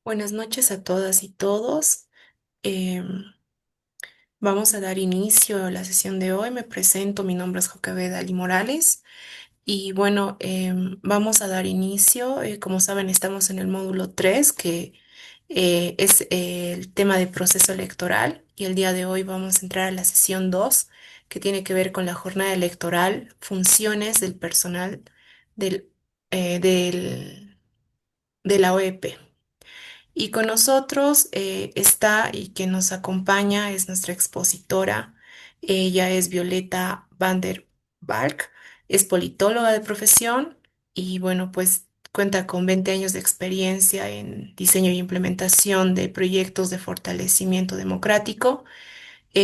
Buenas noches a todas y todos. Em, Vamos a dar inicio a la sesión de hoy. Me presento, mi nombre es Jocabeda Dali Morales y bueno, vamos a dar inicio. Como saben, estamos en el módulo 3 que es el tema de proceso electoral, y el día de hoy vamos a entrar a la sesión 2 que tiene que ver con la jornada electoral, funciones del personal del, de la OEP. Y con nosotros está y que nos acompaña es nuestra expositora. Ella es Violeta van der Valk, es politóloga de profesión y bueno, pues cuenta con 20 años de experiencia en diseño y implementación de proyectos de fortalecimiento democrático.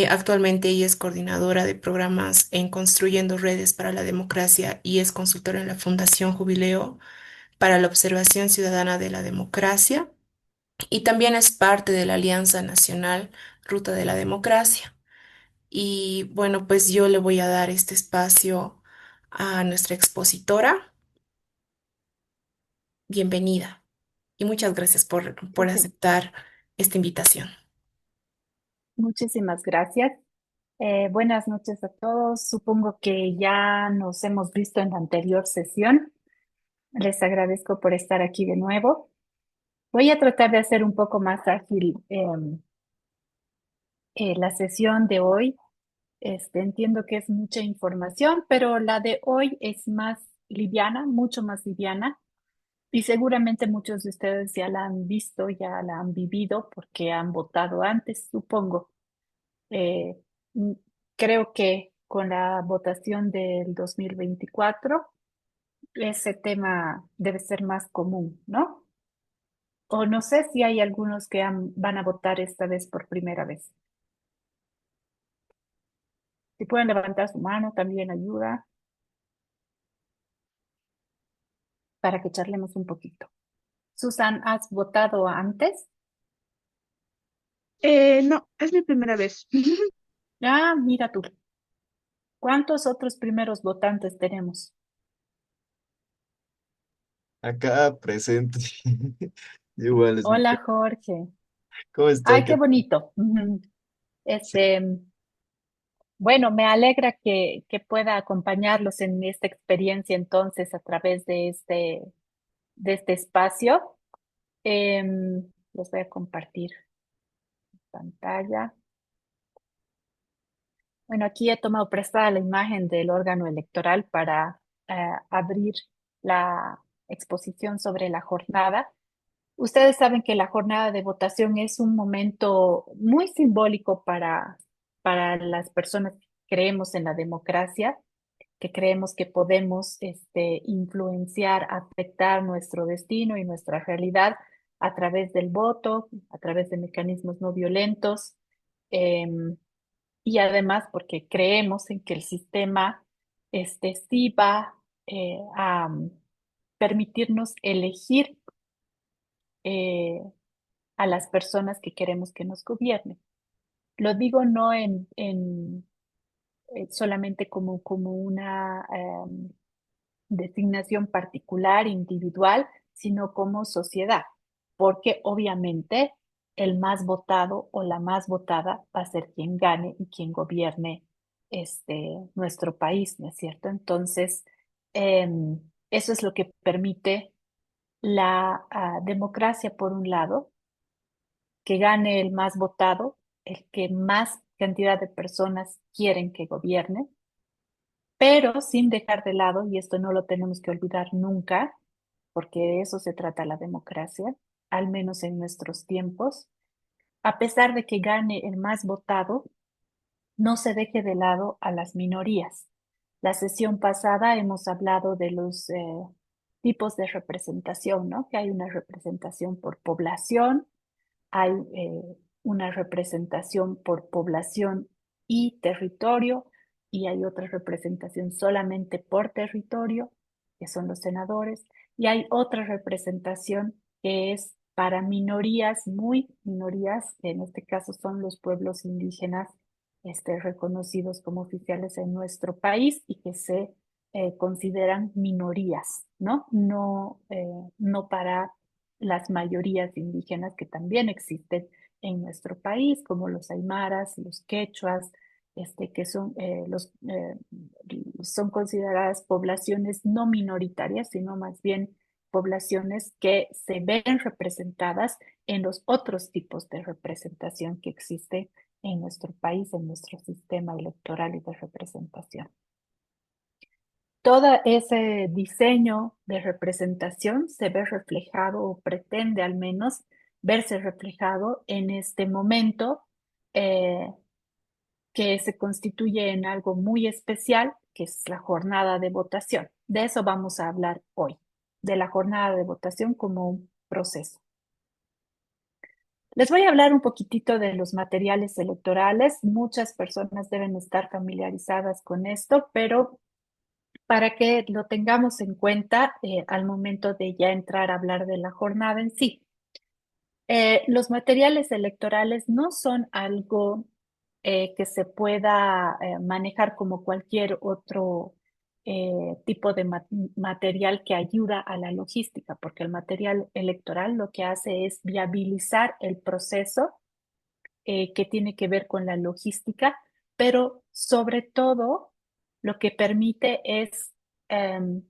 Actualmente ella es coordinadora de programas en Construyendo Redes para la Democracia y es consultora en la Fundación Jubileo para la Observación Ciudadana de la Democracia, y también es parte de la Alianza Nacional Ruta de la Democracia. Y bueno, pues yo le voy a dar este espacio a nuestra expositora. Bienvenida y muchas gracias por Ok, aceptar esta invitación. muchísimas gracias. Buenas noches a todos. Supongo que ya nos hemos visto en la anterior sesión. Les agradezco por estar aquí de nuevo. Voy a tratar de hacer un poco más ágil la sesión de hoy. Entiendo que es mucha información, pero la de hoy es más liviana, mucho más liviana. Y seguramente muchos de ustedes ya la han visto, ya la han vivido porque han votado antes, supongo. Eh, mm, Creo que con la votación del 2024 ese tema debe ser más común, ¿no? O no sé si hay algunos que van a votar esta vez por primera vez. Si pueden levantar su mano, también ayuda para que charlemos un poquito. Susan, ¿has votado antes? No, es mi primera vez. Ah, mira tú. ¿Cuántos otros primeros votantes tenemos? Acá presente. Igual es mi Hola, Jorge. ¿Cómo está? Ay, qué bonito. Ujú. Sí. Este, Bueno, me alegra que pueda acompañarlos en esta experiencia entonces a través de este espacio. Les voy a compartir pantalla. Bueno, aquí he tomado prestada la imagen del órgano electoral para abrir la exposición sobre la jornada. Ustedes saben que la jornada de votación es un momento muy simbólico para las personas que creemos en la democracia, que creemos que podemos influenciar, afectar nuestro destino y nuestra realidad a través del voto, a través de mecanismos no violentos, em, y además porque creemos en que el sistema sí va a permitirnos elegir eh, a las personas que queremos que nos gobiernen. Lo digo no solamente como una designación particular, individual, sino como sociedad, porque obviamente el más votado o la más votada va a ser quien gane y quien gobierne nuestro país, ¿no es cierto? Entonces, eso es lo que permite la democracia, por un lado, que gane el más votado, el que más cantidad de personas quieren que gobierne, pero sin dejar de lado, y esto no lo tenemos que olvidar nunca, porque de eso se trata la democracia, al menos en nuestros tiempos, a pesar de que gane el más votado, no se deje de lado a las minorías. La sesión pasada hemos hablado de los tipos de representación, ¿no? Que hay una representación por población, hay una representación por población y territorio, y hay otra representación solamente por territorio, que son los senadores, y hay otra representación que es para minorías, muy minorías, que en este caso son los pueblos indígenas reconocidos como oficiales en nuestro país y que se consideran minorías, ¿no? No, no para las mayorías indígenas que también existen en nuestro país, como los aymaras, los quechuas, que son consideradas poblaciones no minoritarias, sino más bien poblaciones que se ven representadas en los otros tipos de representación que existen en nuestro país, en nuestro sistema electoral y de representación. Todo ese diseño de representación se ve reflejado o pretende al menos verse reflejado en este momento eh, que se constituye en algo muy especial, que es la jornada de votación. De eso vamos a hablar hoy, de la jornada de votación como un proceso. Les voy a hablar un poquitito de los materiales electorales. Muchas personas deben estar familiarizadas con esto, pero para que lo tengamos en cuenta al momento de ya entrar a hablar de la jornada en sí. Los materiales electorales no son algo que se pueda manejar como cualquier otro tipo de material que ayuda a la logística, porque el material electoral lo que hace es viabilizar el proceso que tiene que ver con la logística, pero sobre todo lo que permite es em,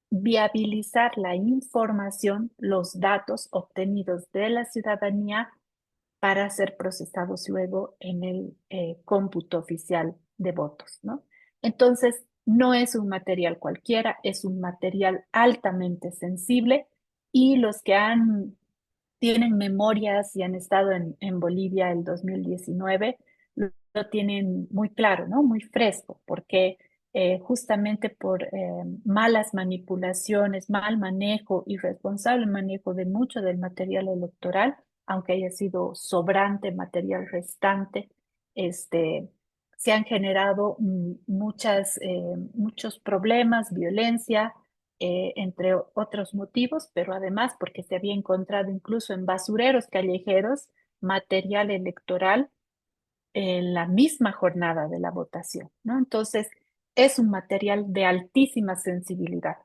viabilizar la información, los datos obtenidos de la ciudadanía para ser procesados luego en el cómputo oficial de votos, ¿no? Entonces, no es un material cualquiera, es un material altamente sensible y los que tienen memorias y han estado en Bolivia el 2019 lo tienen muy claro, ¿no? Muy fresco, porque justamente por malas manipulaciones, mal manejo, irresponsable manejo de mucho del material electoral, aunque haya sido sobrante, material restante, este, se han generado muchos problemas, violencia, entre otros motivos, pero además porque se había encontrado incluso en basureros callejeros material electoral en la misma jornada de la votación, ¿no? Entonces, es un material de altísima sensibilidad.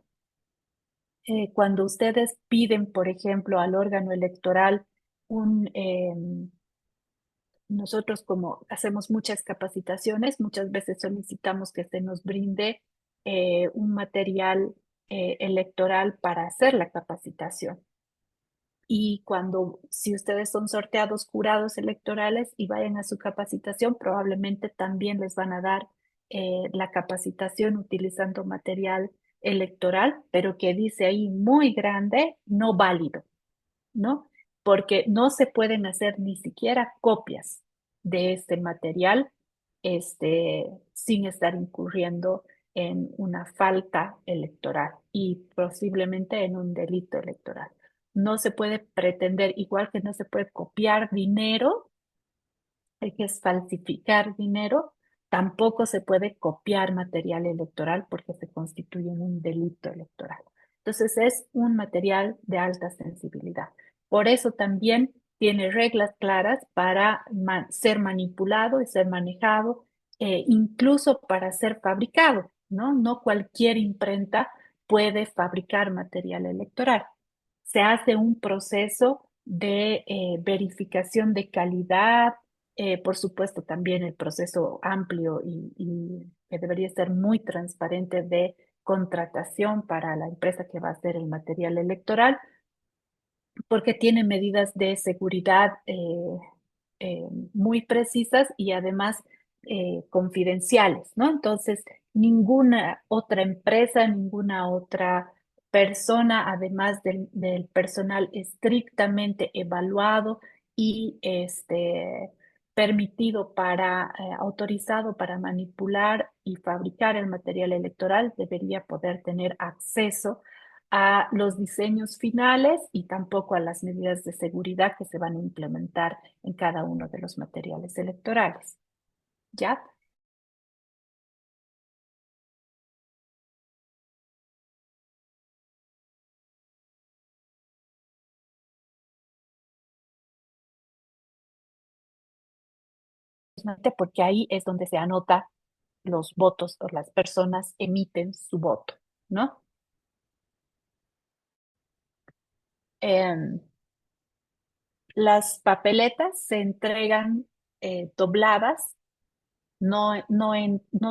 Cuando ustedes piden, por ejemplo, al órgano electoral nosotros como hacemos muchas capacitaciones, muchas veces solicitamos que se nos brinde un material electoral para hacer la capacitación. Y si ustedes son sorteados jurados electorales y vayan a su capacitación, probablemente también les van a dar la capacitación utilizando material electoral, pero que dice ahí muy grande, no válido, ¿no? Porque no se pueden hacer ni siquiera copias de este material, sin estar incurriendo en una falta electoral y posiblemente en un delito electoral. No se puede pretender, igual que no se puede copiar dinero, que es falsificar dinero, tampoco se puede copiar material electoral porque se constituye en un delito electoral. Entonces es un material de alta sensibilidad. Por eso también tiene reglas claras para ser manipulado y ser manejado, incluso para ser fabricado, ¿no? No cualquier imprenta puede fabricar material electoral. Se hace un proceso de verificación de calidad, por supuesto, también el proceso amplio y que debería ser muy transparente de contratación para la empresa que va a hacer el material electoral, porque tiene medidas de seguridad muy precisas y además confidenciales, ¿no? Entonces, ninguna otra empresa, ninguna otra persona, además del personal estrictamente evaluado y permitido autorizado para manipular y fabricar el material electoral, debería poder tener acceso a los diseños finales y tampoco a las medidas de seguridad que se van a implementar en cada uno de los materiales electorales. ¿Ya? Porque ahí es donde se anota los votos o las personas emiten su voto, ¿no? Em, las papeletas se entregan dobladas, no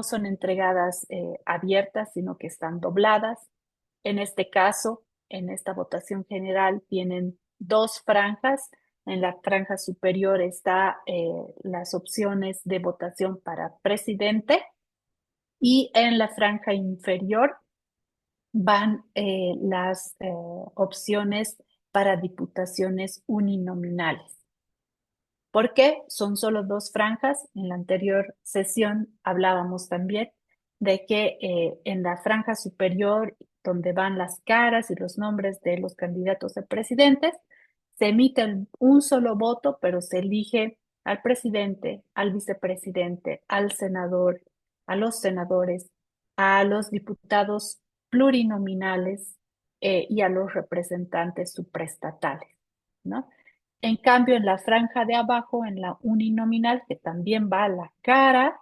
son entregadas abiertas, sino que están dobladas. En este caso, en esta votación general, tienen dos franjas. En la franja superior está las opciones de votación para presidente y en la franja inferior van las opciones para diputaciones uninominales. ¿Por qué? Son solo dos franjas. En la anterior sesión hablábamos también de que en la franja superior, donde van las caras y los nombres de los candidatos a presidentes, se emite un solo voto, pero se elige al presidente, al vicepresidente, al senador, a los senadores, a los diputados plurinominales y a los representantes supraestatales, ¿no? En cambio, en la franja de abajo, en la uninominal, que también va la cara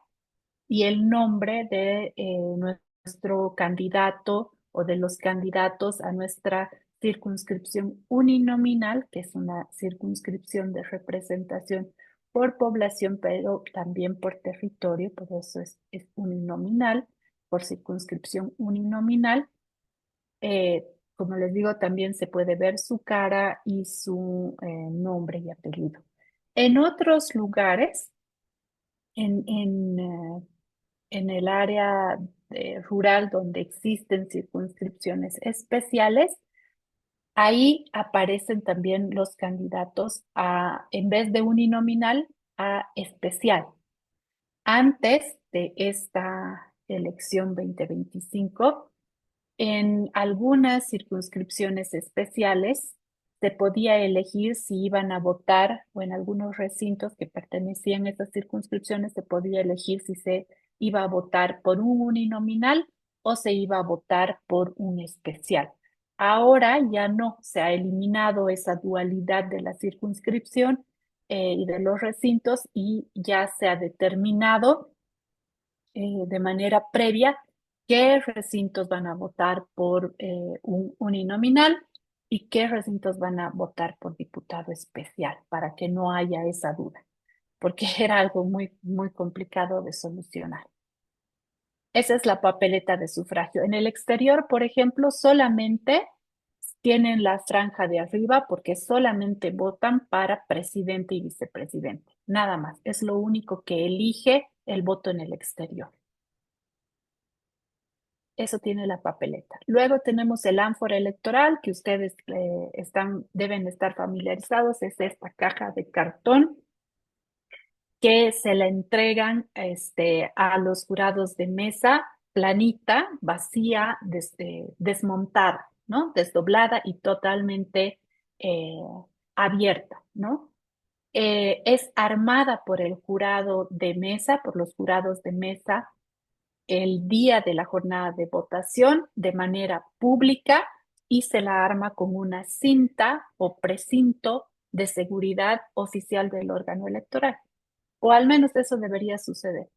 y el nombre de nuestro candidato o de los candidatos a nuestra circunscripción uninominal, que es una circunscripción de representación por población, pero también por territorio, por eso es uninominal, por circunscripción uninominal. Como les digo, también se puede ver su cara y su nombre y apellido. En otros lugares, en, en, eh, en el área rural donde existen circunscripciones especiales, ahí aparecen también los candidatos en vez de uninominal, a especial. Antes de esta elección 2025, en algunas circunscripciones especiales se podía elegir si iban a votar o en algunos recintos que pertenecían a esas circunscripciones se podía elegir si se iba a votar por un uninominal o se iba a votar por un especial. Ahora ya no, se ha eliminado esa dualidad de la circunscripción y de los recintos y ya se ha determinado de manera previa qué recintos van a votar por un uninominal y qué recintos van a votar por diputado especial, para que no haya esa duda, porque era algo muy, muy complicado de solucionar. Esa es la papeleta de sufragio. En el exterior, por ejemplo, solamente tienen la franja de arriba porque solamente votan para presidente y vicepresidente. Nada más. Es lo único que elige el voto en el exterior. Eso tiene la papeleta. Luego tenemos el ánfora electoral, que ustedes deben estar familiarizados. Es esta caja de cartón que se la entregan a los jurados de mesa, planita, vacía, desmontada, ¿no? Desdoblada y totalmente eh, abierta, ¿no? Es armada por el jurado de mesa, por los jurados de mesa el día de la jornada de votación de manera pública y se la arma con una cinta o precinto de seguridad oficial del órgano electoral. O al menos eso debería suceder.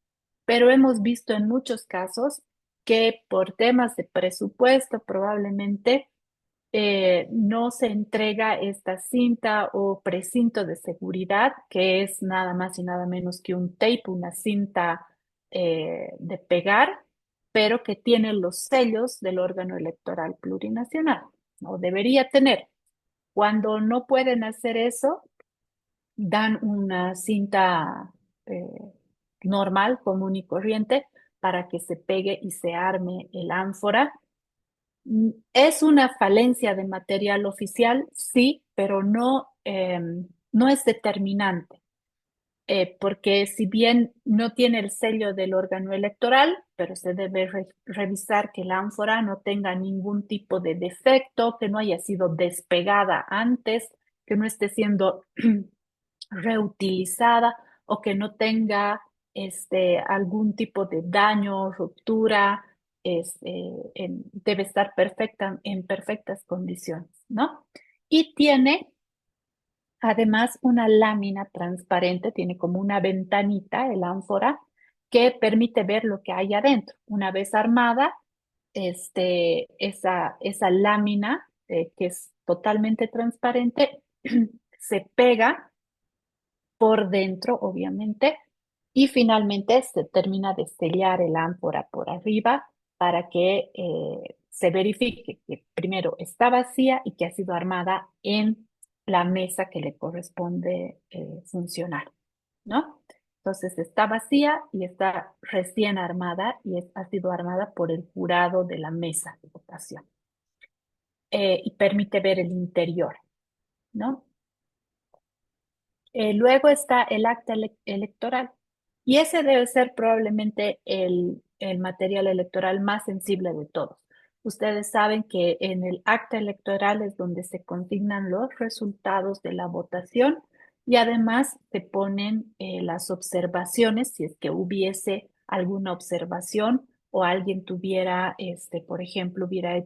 Pero hemos visto en muchos casos que por temas de presupuesto probablemente no se entrega esta cinta o precinto de seguridad, que es nada más y nada menos que un tape, una cinta de pegar, pero que tiene los sellos del órgano electoral plurinacional, o debería tener. Cuando no pueden hacer eso, dan una cinta eh, normal, común y corriente, para que se pegue y se arme el ánfora. Es una falencia de material oficial, sí, pero no es determinante, porque si bien no tiene el sello del órgano electoral, pero se debe revisar que la ánfora no tenga ningún tipo de defecto, que no haya sido despegada antes, que no esté siendo reutilizada o que no tenga algún tipo de daño, ruptura, debe estar en perfectas condiciones, ¿no? Y tiene además una lámina transparente, tiene como una ventanita, el ánfora, que permite ver lo que hay adentro. Una vez armada, esa lámina, que es totalmente transparente, se pega por dentro, obviamente, y finalmente se termina de sellar el ánfora por arriba para que se verifique que primero está vacía y que ha sido armada en la mesa que le corresponde funcionar, ¿no? Entonces está vacía y está recién armada y ha sido armada por el jurado de la mesa de votación. Y permite ver el interior, ¿no? Luego está el acta electoral y ese debe ser probablemente el material electoral más sensible de todos. Ustedes saben que en el acta electoral es donde se consignan los resultados de la votación y además se ponen las observaciones, si es que hubiese alguna observación o alguien tuviera, por ejemplo, hubiera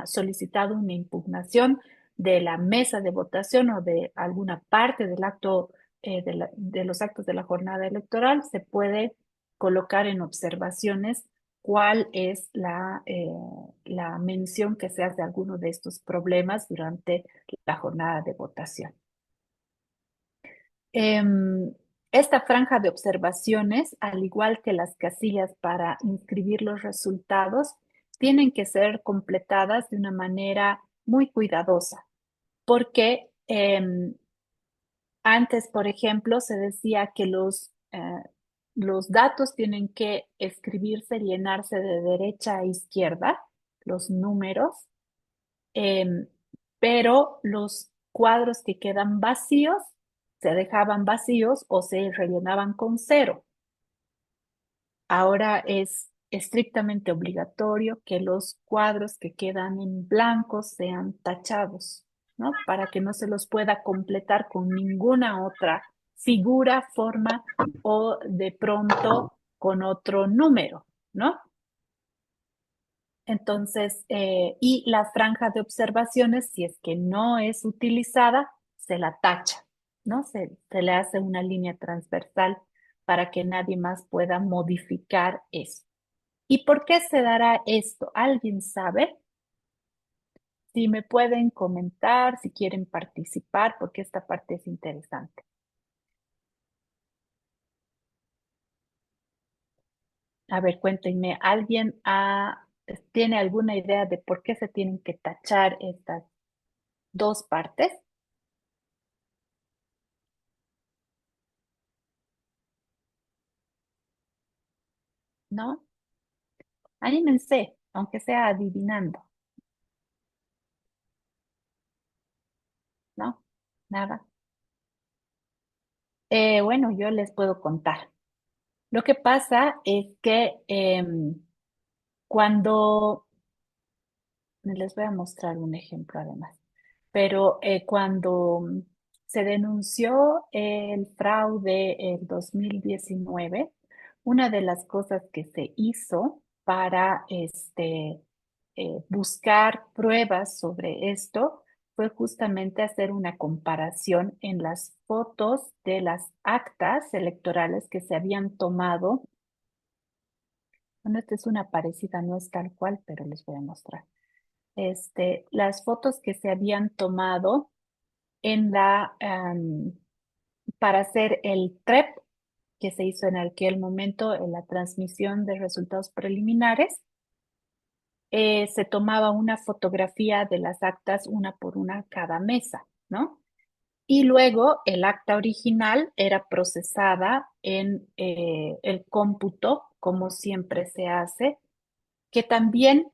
solicitado una impugnación de la mesa de votación o de alguna parte del acto, de los actos de la jornada electoral, se puede colocar en observaciones cuál es la mención que se hace a alguno de estos problemas durante la jornada de votación. Em, Esta franja de observaciones, al igual que las casillas para inscribir los resultados, tienen que ser completadas de una manera muy cuidadosa porque antes, por ejemplo, se decía que los datos tienen que escribirse, llenarse de derecha a izquierda, los números, em, pero los cuadros que quedan vacíos se dejaban vacíos o se rellenaban con cero. Ahora es estrictamente obligatorio que los cuadros que quedan en blanco sean tachados, ¿no? Para que no se los pueda completar con ninguna otra figura, forma o de pronto con otro número, ¿no? Entonces, y la franja de observaciones, si es que no es utilizada, se la tacha, ¿no? Se le hace una línea transversal para que nadie más pueda modificar eso. ¿Y por qué se dará esto? ¿Alguien sabe? Si me pueden comentar, si quieren participar, porque esta parte es interesante. A ver, cuéntenme, ¿alguien tiene alguna idea de por qué se tienen que tachar estas dos partes? ¿No? Anímense, aunque sea adivinando, ¿no? Nada. Bueno, yo les puedo contar. Lo que pasa es que cuando les voy a mostrar un ejemplo además. Pero cuando se denunció el fraude en 2019, una de las cosas que se hizo para buscar pruebas sobre esto fue justamente hacer una comparación en las fotos de las actas electorales que se habían tomado. Bueno, esta es una parecida, no es tal cual, pero les voy a mostrar las fotos que se habían tomado en para hacer el TREP que se hizo en aquel momento en la transmisión de resultados preliminares. Se tomaba una fotografía de las actas una por una cada mesa, ¿no? Y luego el acta original era procesada en el cómputo, como siempre se hace, que también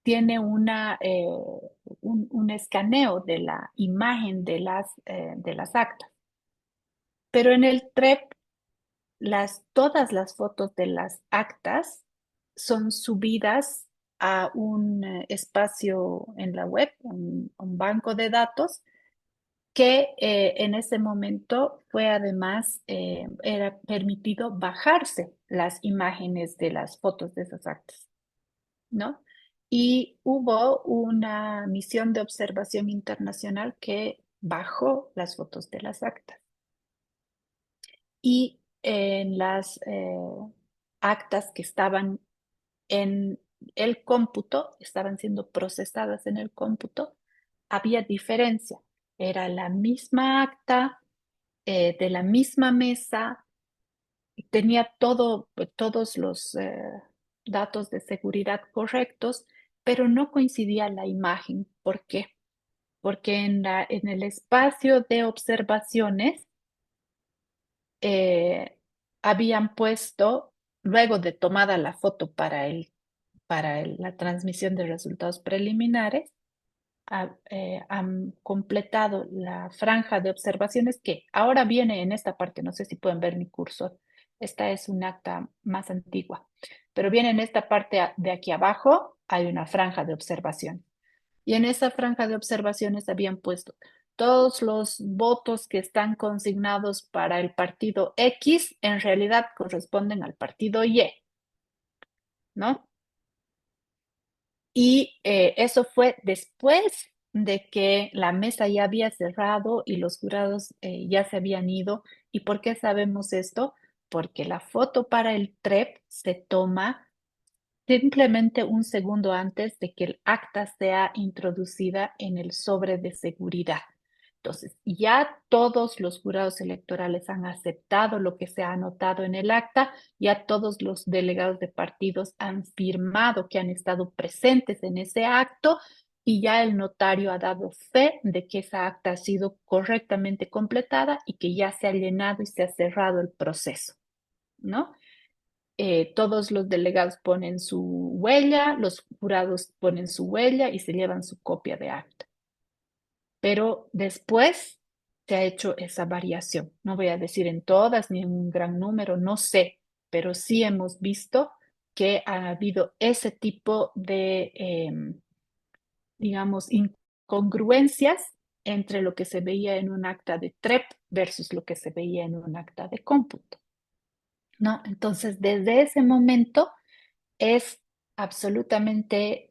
tiene un escaneo de la imagen de las actas. Pero en el TREP, todas las fotos de las actas son subidas a un espacio en la web, un banco de datos, que en ese momento fue además, era permitido bajarse las imágenes de las fotos de esas actas. ¿No? Y hubo una misión de observación internacional que bajó las fotos de las actas. Y en las actas que estaban en el cómputo, estaban siendo procesadas en el cómputo, había diferencia. Era la misma acta, de la misma mesa, tenía todos los datos de seguridad correctos, pero no coincidía la imagen. ¿Por qué? Porque en el espacio de observaciones eh, habían puesto, luego de tomada la foto la transmisión de resultados preliminares, han completado la franja de observaciones que ahora viene en esta parte. No sé si pueden ver mi cursor. Esta es un acta más antigua, pero viene en esta parte de aquí abajo, hay una franja de observación. Y en esa franja de observaciones habían puesto todos los votos que están consignados para el partido X, en realidad corresponden al partido Y, ¿no? Y eso fue después de que la mesa ya había cerrado y los jurados ya se habían ido. ¿Y por qué sabemos esto? Porque la foto para el TREP se toma simplemente un segundo antes de que el acta sea introducida en el sobre de seguridad. Entonces, ya todos los jurados electorales han aceptado lo que se ha anotado en el acta, ya todos los delegados de partidos han firmado que han estado presentes en ese acto y ya el notario ha dado fe de que esa acta ha sido correctamente completada y que ya se ha llenado y se ha cerrado el proceso, ¿no? Todos los delegados ponen su huella, los jurados ponen su huella y se llevan su copia de acta. Pero después se ha hecho esa variación. No voy a decir en todas ni en un gran número, no sé, pero sí hemos visto que ha habido ese tipo de, digamos, incongruencias entre lo que se veía en un acta de TREP versus lo que se veía en un acta de cómputo, ¿no? Entonces, desde ese momento es absolutamente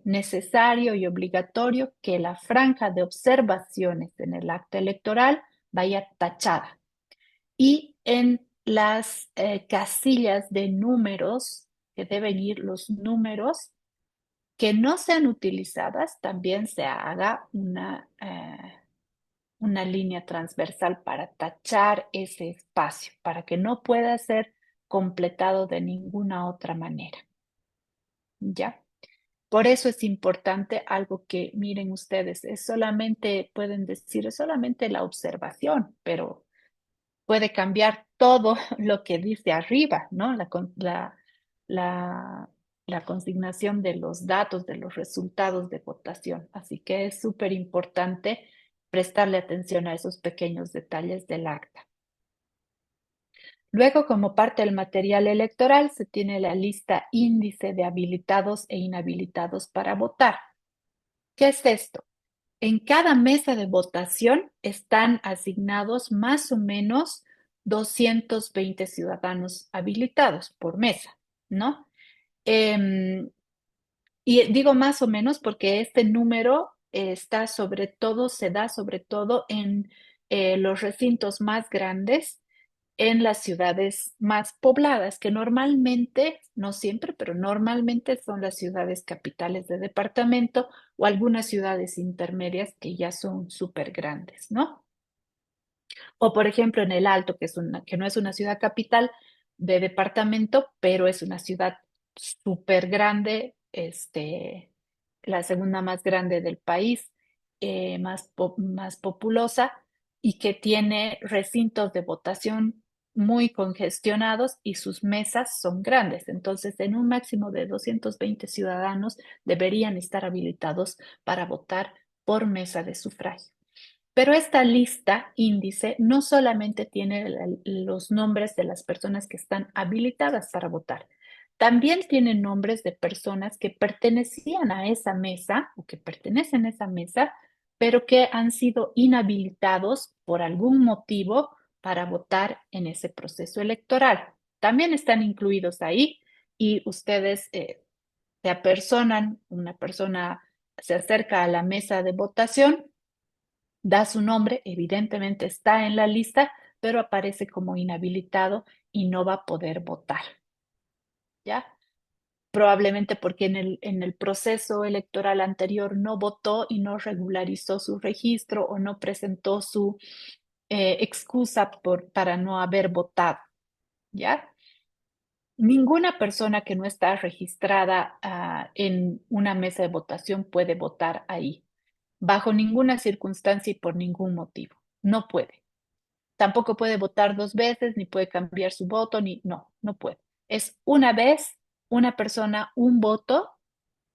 necesario y obligatorio que la franja de observaciones en el acta electoral vaya tachada y en las casillas de números, que deben ir los números que no sean utilizadas, también se haga una línea transversal para tachar ese espacio, para que no pueda ser completado de ninguna otra manera. ¿Ya? Por eso es importante algo que miren ustedes, es solamente, pueden decir, es solamente la observación, pero puede cambiar todo lo que dice arriba, ¿no? La, la consignación de los datos, de los resultados de votación. Así que es súper importante prestarle atención a esos pequeños detalles del acta. Luego, como parte del material electoral, se tiene la lista índice de habilitados e inhabilitados para votar. ¿Qué es esto? En cada mesa de votación están asignados más o menos 220 ciudadanos habilitados por mesa, ¿no? Y digo más o menos porque este número está sobre todo, se da sobre todo en los recintos más grandes, en las ciudades más pobladas, que normalmente, no siempre, pero normalmente son las ciudades capitales de departamento o algunas ciudades intermedias que ya son súper grandes, ¿no? O por ejemplo en el Alto, que no es una ciudad capital de departamento, pero es una ciudad súper grande, la segunda más grande del país, más populosa y que tiene recintos de votación muy congestionados y sus mesas son grandes. Entonces, en un máximo de 220 ciudadanos deberían estar habilitados para votar por mesa de sufragio. Pero esta lista índice no solamente tiene los nombres de las personas que están habilitadas para votar, también tiene nombres de personas que pertenecían a esa mesa o que pertenecen a esa mesa, pero que han sido inhabilitados por algún motivo para votar en ese proceso electoral. También están incluidos ahí y ustedes se apersonan, una persona se acerca a la mesa de votación, da su nombre, evidentemente está en la lista, pero aparece como inhabilitado y no va a poder votar. ¿Ya? probablemente porque en el proceso electoral anterior no votó y no regularizó su registro o no presentó su excusa para no haber votado, ¿ya? Ninguna persona que no está registrada en una mesa de votación puede votar ahí, bajo ninguna circunstancia y por ningún motivo. No puede. Tampoco puede votar dos veces, ni puede cambiar su voto, no puede. Es una vez, una persona, un voto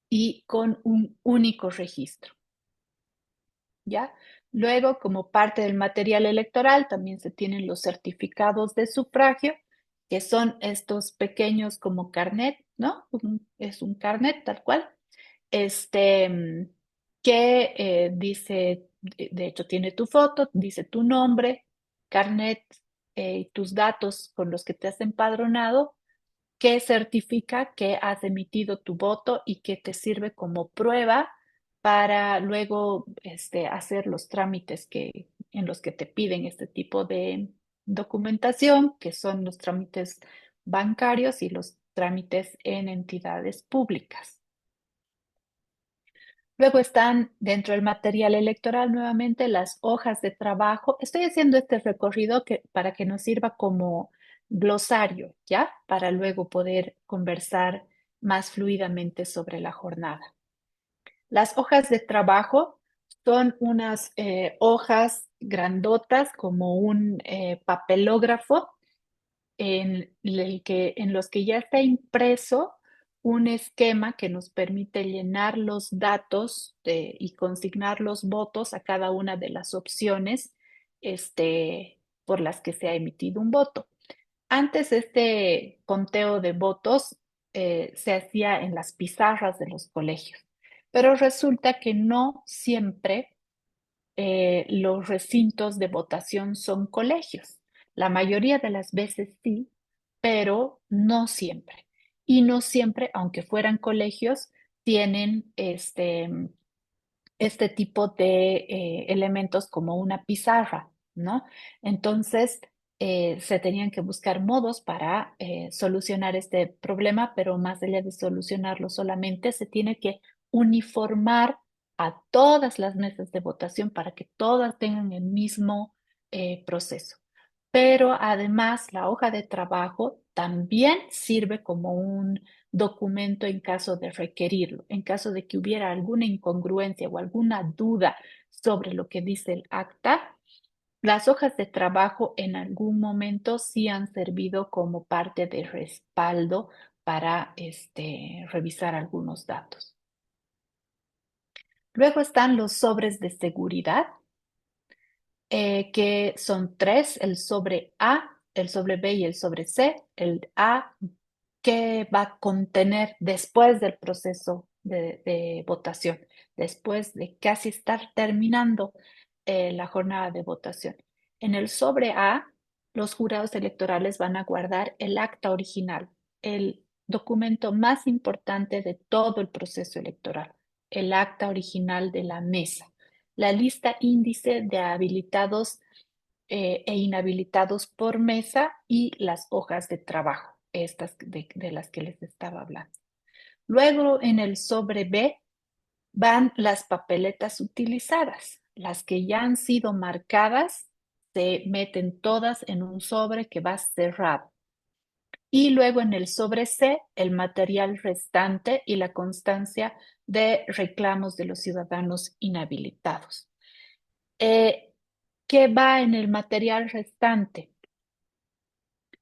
y con un único registro, ¿ya? Luego, como parte del material electoral, también se tienen los certificados de sufragio, que son estos pequeños como carnet, ¿no? Es un carnet tal cual, que dice, de hecho tiene tu foto, dice tu nombre, carnet, tus datos con los que te has empadronado, que certifica que has emitido tu voto y que te sirve como prueba para luego hacer los trámites en los que te piden este tipo de documentación, que son los trámites bancarios y los trámites en entidades públicas. Luego están dentro del material electoral nuevamente las hojas de trabajo. Estoy haciendo este recorrido para que nos sirva como glosario, ¿ya? Para luego poder conversar más fluidamente sobre la jornada. Las hojas de trabajo son unas hojas grandotas como un papelógrafo en los que ya está impreso un esquema que nos permite llenar los datos y consignar los votos a cada una de las opciones por las que se ha emitido un voto. Antes este conteo de votos se hacía en las pizarras de los colegios, pero resulta que no siempre los recintos de votación son colegios. La mayoría de las veces sí, pero no siempre. Y no siempre, aunque fueran colegios, tienen este tipo de elementos como una pizarra, ¿no? Entonces, se tenían que buscar modos para solucionar este problema, pero más allá de solucionarlo solamente, se tiene que uniformar a todas las mesas de votación para que todas tengan el mismo proceso. Pero además, la hoja de trabajo también sirve como un documento en caso de requerirlo, en caso de que hubiera alguna incongruencia o alguna duda sobre lo que dice el acta. Las hojas de trabajo en algún momento sí han servido como parte de respaldo para revisar algunos datos. Luego están los sobres de seguridad, que son tres: el sobre A, el sobre B y el sobre C. El A, que va a contener después del proceso de votación, después de casi estar terminando la jornada de votación. En el sobre A, los jurados electorales van a guardar el acta original, el documento más importante de todo el proceso electoral, el acta original de la mesa, la lista índice de habilitados e inhabilitados por mesa y las hojas de trabajo, estas de las que les estaba hablando. Luego, en el sobre B van las papeletas utilizadas. Las que ya han sido marcadas se meten todas en un sobre que va cerrado. Y luego en el sobre C, el material restante y la constancia de reclamos de los ciudadanos inhabilitados. ¿Qué va en el material restante?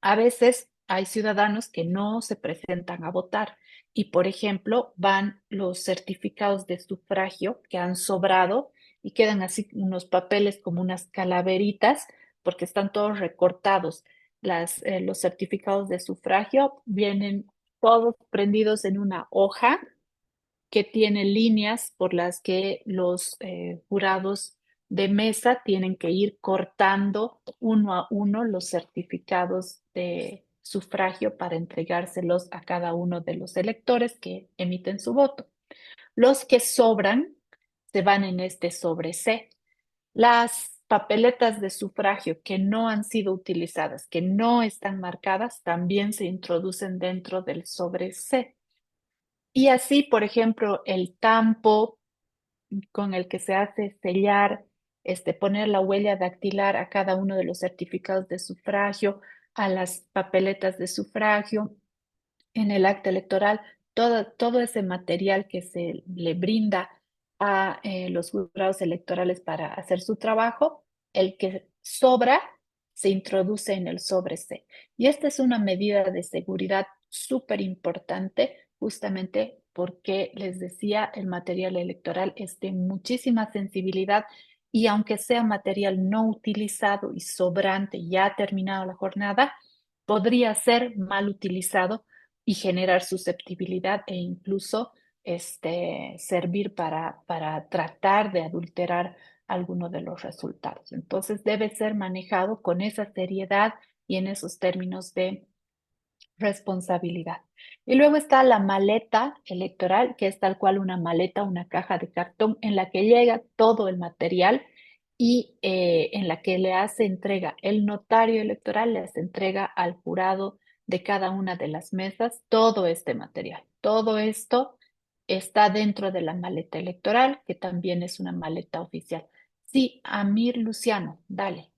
A veces hay ciudadanos que no se presentan a votar y, por ejemplo, van los certificados de sufragio que han sobrado y quedan así unos papeles como unas calaveritas porque están todos recortados. Los certificados de sufragio vienen todos prendidos en una hoja que tiene líneas por las que los jurados de mesa tienen que ir cortando uno a uno los certificados de sufragio para entregárselos a cada uno de los electores que emiten su voto. Los que sobran se van en este sobre C. Las papeletas de sufragio que no han sido utilizadas, que no están marcadas, también se introducen dentro del sobre C. Y así, por ejemplo, el tampo con el que se hace sellar, poner la huella dactilar a cada uno de los certificados de sufragio, a las papeletas de sufragio, en el acta electoral, todo ese material que se le brinda a los jurados electorales para hacer su trabajo, el que sobra se introduce en el sobre C. Y esta es una medida de seguridad súper importante, justamente porque les decía, el material electoral es de muchísima sensibilidad y aunque sea material no utilizado y sobrante, ya ha terminado la jornada, podría ser mal utilizado y generar susceptibilidad e incluso servir para tratar de adulterar alguno de los resultados. Entonces debe ser manejado con esa seriedad y en esos términos de responsabilidad. Y luego está la maleta electoral, que es tal cual una maleta, una caja de cartón en la que llega todo el material y en la que le hace entrega el notario electoral, le hace entrega al jurado de cada una de las mesas todo este material. Todo esto está dentro de la maleta electoral, que también es una maleta oficial. Sí, Amir Luciano, dale.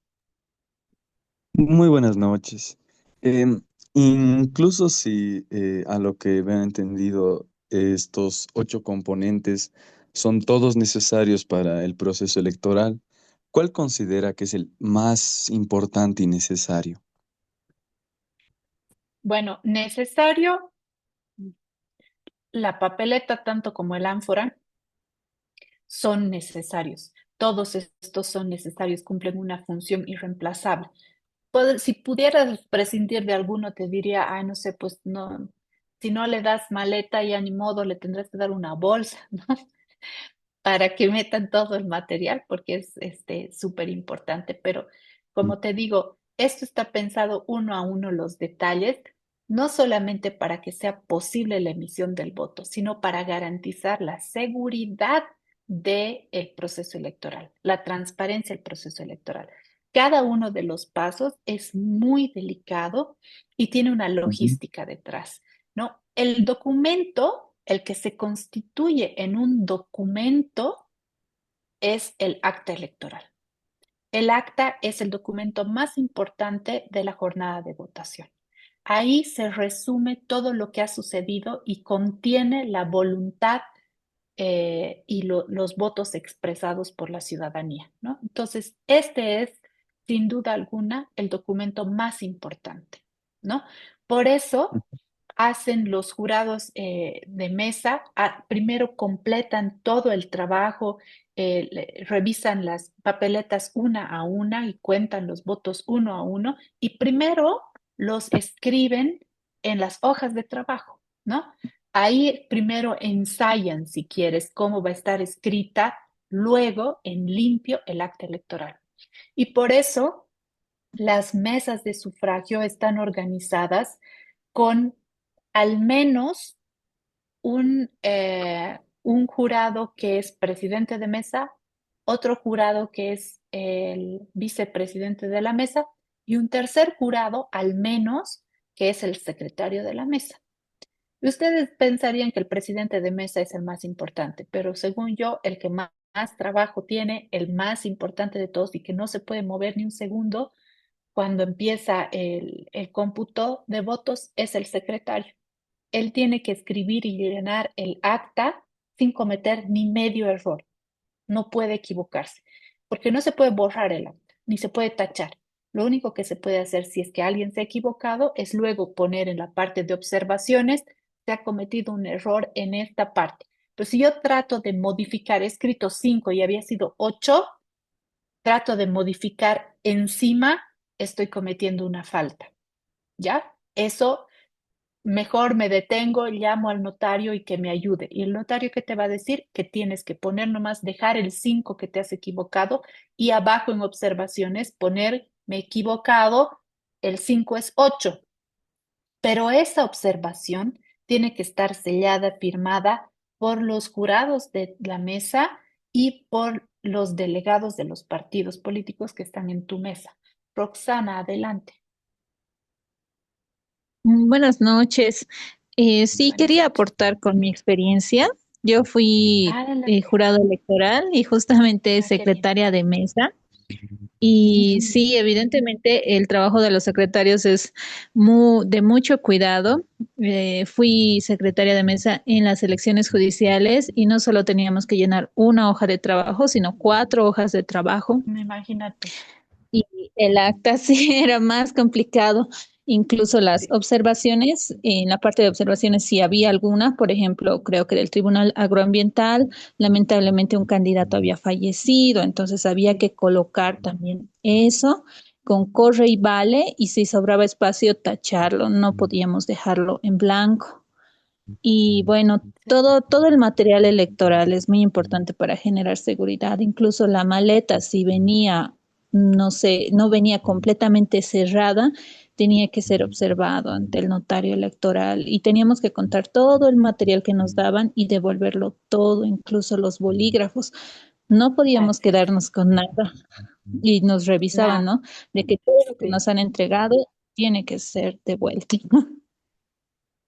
Muy buenas noches. Em, Incluso si a lo que me han entendido, estos 8 componentes son todos necesarios para el proceso electoral, ¿cuál considera que es el más importante y necesario? Bueno, necesario la papeleta, tanto como el ánfora, son necesarios. Todos estos son necesarios, cumplen una función irreemplazable. Si pudieras prescindir de alguno, te diría, ay, no sé, pues no, si no le das maleta, ya ni modo, le tendrás que dar una bolsa, ¿no? Para que metan todo el material, porque es súper importante. Pero Mm. como te digo, esto está pensado uno a uno los detalles, no solamente para que sea posible la emisión del voto, sino para garantizar la seguridad del proceso electoral, la transparencia del proceso electoral. Cada uno de los pasos es muy delicado y tiene una Ujú. logística detrás, ¿no? El documento, el que se constituye en un documento, es el acta electoral. El acta es el documento más importante de la jornada de votación. Ahí se resume todo lo que ha sucedido y contiene la voluntad y los votos expresados por la ciudadanía, ¿no? Entonces, este es, sin duda alguna, el documento más importante, ¿no? Por eso hacen los jurados de mesa, primero completan todo el trabajo, revisan las papeletas una a una y cuentan los votos uno a uno y primero los escriben en las hojas de trabajo, ¿no? Ahí primero ensayan, si quieres, cómo va a estar escrita, luego en limpio el acta electoral. Y por eso las mesas de sufragio están organizadas con al menos un jurado que es presidente de mesa, otro jurado que es el vicepresidente de la mesa y un tercer jurado al menos que es el secretario de la mesa. Y ustedes pensarían que el presidente de mesa es el más importante, pero según yo, el que más trabajo tiene, el más importante de todos y que no se puede mover ni un segundo cuando empieza el cómputo de votos es el secretario. Él tiene que escribir y llenar el acta sin cometer ni medio error. No puede equivocarse, porque no se puede borrar el acta, ni se puede tachar. Lo único que se puede hacer si es que alguien se ha equivocado es luego poner en la parte de observaciones, se ha cometido un error en esta parte. Pero si yo trato de modificar, he escrito 5 y había sido 8, trato de modificar encima, estoy cometiendo una falta. ¿Ya? Eso mejor me detengo, llamo al notario y que me ayude. Y el notario que te va a decir que tienes que poner nomás, dejar el 5 que te has equivocado y abajo en observaciones poner me he equivocado, el 5 es 8. Pero esa observación tiene que estar sellada, firmada por los jurados de la mesa y por los delegados de los partidos políticos que están en tu mesa. Roxana, adelante. Buenas noches. Sí, Buenas quería noches. aportar con mi experiencia. Yo fui Adelante. jurado electoral y justamente Ah, qué bien. secretaria de mesa. Y Ujú. sí, evidentemente el trabajo de los secretarios es de mucho cuidado. Fui secretaria de mesa en las elecciones judiciales y no solo teníamos que llenar una hoja de trabajo, sino 4 hojas de trabajo. Imagínate. Y el acta sí era más complicado. Incluso las Sí. observaciones, en la parte de observaciones sí había alguna, por ejemplo, creo que del Tribunal Agroambiental, lamentablemente un candidato había fallecido, entonces había que colocar también eso con corre y vale, y si sobraba espacio, tacharlo, no podíamos dejarlo en blanco. Y bueno, Sí. todo el material electoral es muy importante para generar seguridad. Incluso la maleta, si venía, no sé, no venía completamente cerrada, tenía que ser observado ante el notario electoral y teníamos que contar todo el material que nos daban y devolverlo todo, incluso los bolígrafos. No podíamos Así es. quedarnos con nada y nos revisaban, Nada. ¿no? De que todo lo que Sí. nos han entregado tiene que ser devuelto.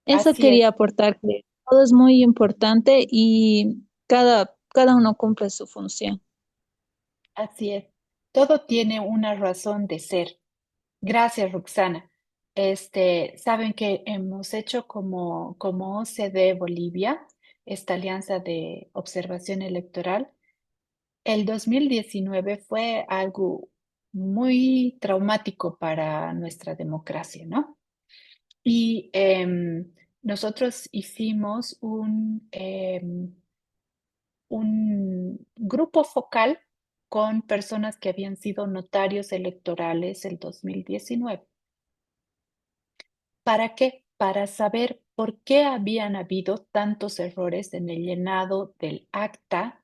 Eso Así quería es. aportar, que todo es muy importante y cada uno cumple su función. Así es. Todo tiene una razón de ser. Gracias, Roxana. Saben que hemos hecho como OCDE Bolivia, esta alianza de observación electoral. El 2019 fue algo muy traumático para nuestra democracia, ¿no? Y nosotros hicimos un grupo focal con personas que habían sido notarios electorales el 2019. ¿Para qué? Para saber por qué habían habido tantos errores en el llenado del acta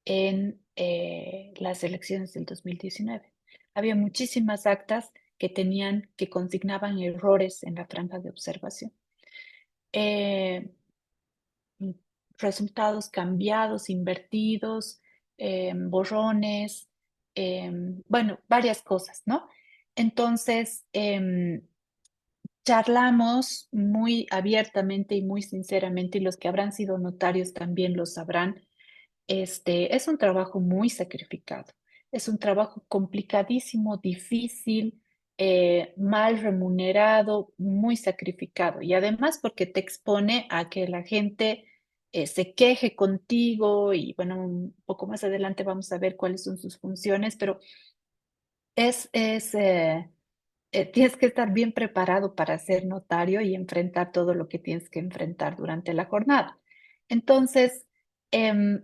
en las elecciones del 2019. Había muchísimas actas que consignaban errores en la franja de observación. Eh, Resultados cambiados, invertidos, borrones, bueno, varias cosas, ¿no? Entonces, charlamos muy abiertamente y muy sinceramente, y los que habrán sido notarios también lo sabrán. Es un trabajo muy sacrificado, es un trabajo complicadísimo, difícil, mal remunerado, muy sacrificado. Y además porque te expone a que la gente se queje contigo y bueno, un poco más adelante vamos a ver cuáles son sus funciones, pero es, es, tienes que estar bien preparado para ser notario y enfrentar todo lo que tienes que enfrentar durante la jornada. Entonces, em,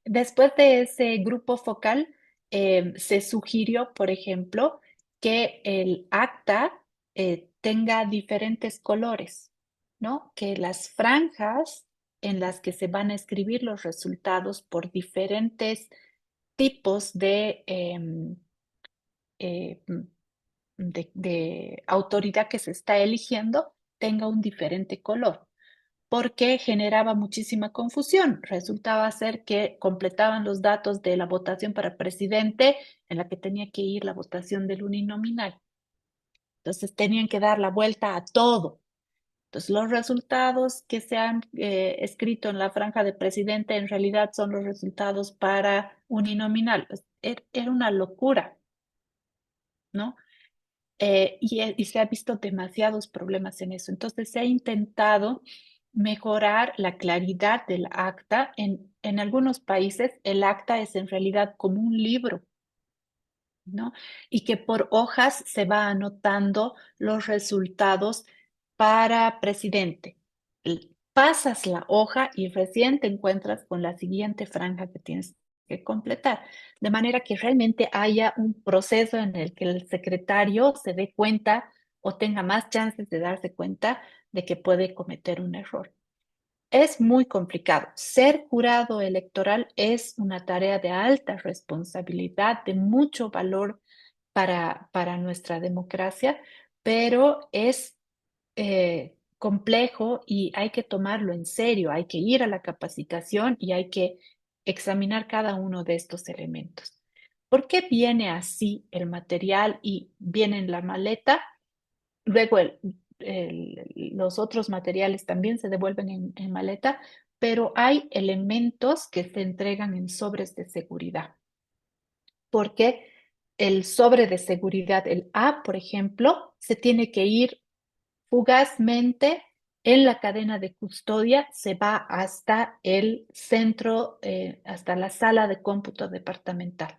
después de ese grupo focal, se sugirió, por ejemplo, que el acta tenga diferentes colores, ¿no? Que las franjas en las que se van a escribir los resultados por diferentes tipos eh, de autoridad que se está eligiendo tenga un diferente color porque generaba muchísima confusión. Resultaba ser que completaban los datos de la votación para presidente en la que tenía que ir la votación del uninominal. Entonces tenían que dar la vuelta a todo. Entonces los resultados que se han escrito en la franja de presidente en realidad son los resultados para uninominal. Era una locura, ¿no? Y se ha visto demasiados problemas en eso. Entonces se ha intentado mejorar la claridad del acta. En algunos países el acta es en realidad como un libro, ¿no? Y que por hojas se va anotando los resultados para presidente. Pasas la hoja y recién te encuentras con la siguiente franja que tienes que completar, de manera que realmente haya un proceso en el que el secretario se dé cuenta o tenga más chances de darse cuenta de que puede cometer un error. Es muy complicado. Ser jurado electoral es una tarea de alta responsabilidad, de mucho valor para nuestra democracia, pero es complejo y hay que tomarlo en serio, hay que ir a la capacitación y hay que examinar cada uno de estos elementos. ¿Por qué viene así el material y viene en la maleta? Luego los otros materiales también se devuelven en maleta, pero hay elementos que se entregan en sobres de seguridad, porque el sobre de seguridad, el A, por ejemplo, se tiene que ir fugazmente en la cadena de custodia, se va hasta el centro, hasta la sala de cómputo departamental.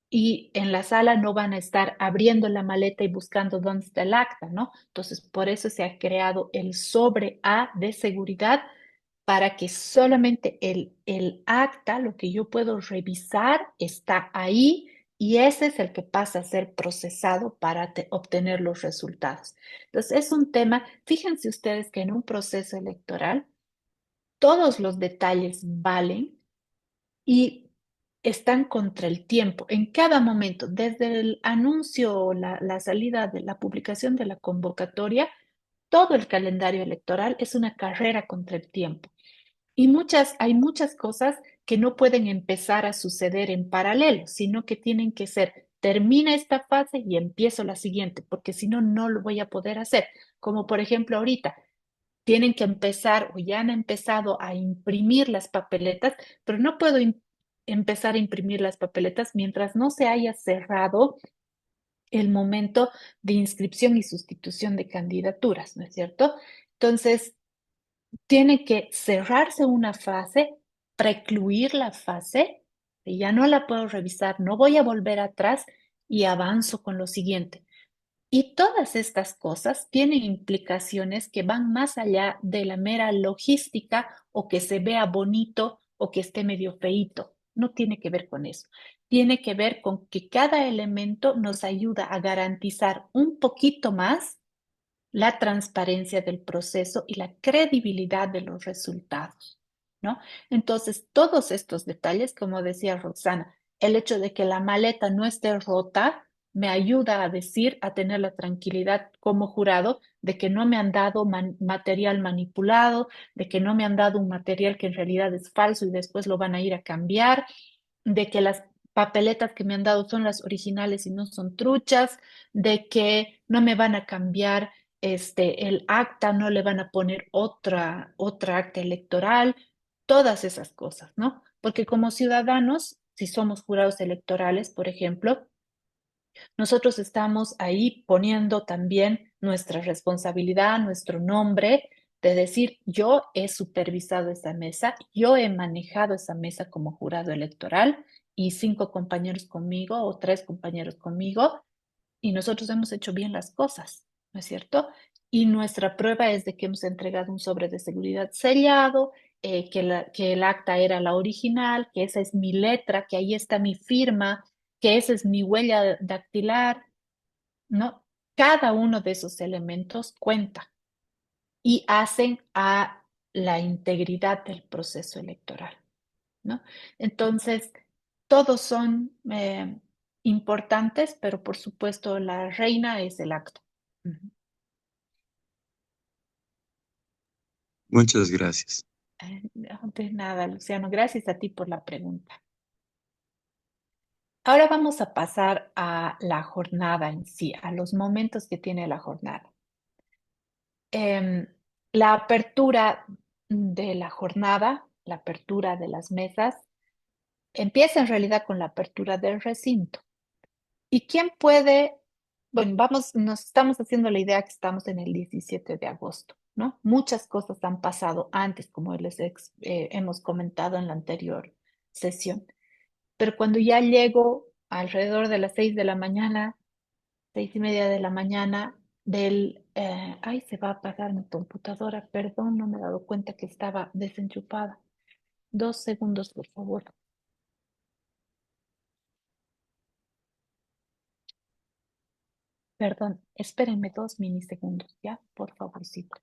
Y en la sala no van a estar abriendo la maleta y buscando dónde está el acta, ¿no? Entonces, por eso se ha creado el sobre A de seguridad para que solamente el acta, lo que yo puedo revisar, está ahí y ese es el que pasa a ser procesado para obtener los resultados. Entonces, es un tema, fíjense ustedes que en un proceso electoral todos los detalles valen y están contra el tiempo en cada momento, desde el anuncio o la salida de la publicación de la convocatoria, todo el calendario electoral es una carrera contra el tiempo. Y hay muchas cosas que no pueden empezar a suceder en paralelo, sino que tienen que ser, termina esta fase y empiezo la siguiente, porque si no, no lo voy a poder hacer. Como por ejemplo ahorita, tienen que empezar o ya han empezado a imprimir las papeletas, pero no puedo empezar a imprimir las papeletas mientras no se haya cerrado el momento de inscripción y sustitución de candidaturas, ¿no es cierto? Entonces, tiene que cerrarse una fase, precluir la fase, y ya no la puedo revisar, no voy a volver atrás y avanzo con lo siguiente. Y todas estas cosas tienen implicaciones que van más allá de la mera logística o que se vea bonito o que esté medio feíto. No tiene que ver con eso. Tiene que ver con que cada elemento nos ayuda a garantizar un poquito más la transparencia del proceso y la credibilidad de los resultados, ¿no? Entonces, todos estos detalles, como decía Roxana, el hecho de que la maleta no esté rota me ayuda a decir, a tener la tranquilidad como jurado de que no me han dado material manipulado, de que no me han dado un material que en realidad es falso y después lo van a ir a cambiar, de que las papeletas que me han dado son las originales y no son truchas, de que no me van a cambiar el acta, no le van a poner otra acta electoral, todas esas cosas, ¿no? Porque como ciudadanos, si somos jurados electorales, por ejemplo, nosotros estamos ahí poniendo también nuestra responsabilidad, nuestro nombre, de decir, yo he supervisado esa mesa, yo he manejado esa mesa como jurado electoral y 5 compañeros conmigo o 3 compañeros conmigo, y nosotros hemos hecho bien las cosas, ¿no es cierto? Y nuestra prueba es de que hemos entregado un sobre de seguridad sellado, que el acta era la original, que esa es mi letra, que ahí está mi firma, que esa es mi huella dactilar, ¿no? Cada uno de esos elementos cuenta y hacen a la integridad del proceso electoral, ¿no? Entonces, todos son importantes, pero por supuesto la reina es el acto. Ujú. Muchas gracias. No, de nada, Luciano, gracias a ti por la pregunta. Ahora vamos a pasar a la jornada en sí, a los momentos que tiene la jornada. Em, la apertura de la jornada, la apertura de las mesas, empieza en realidad con la apertura del recinto. ¿Y quién puede? Bueno, nos estamos haciendo la idea que estamos en el 17 de agosto, ¿no? Muchas cosas han pasado antes, como hemos comentado en la anterior sesión. Pero cuando ya llego alrededor de las 6 de la mañana, 6:30 de la mañana ay, se va a apagar mi computadora, perdón, no me he dado cuenta que estaba desenchufada. 2 segundos, por favor. Perdón, espérenme 2 milisegundos, ¿ya? Por favorcito.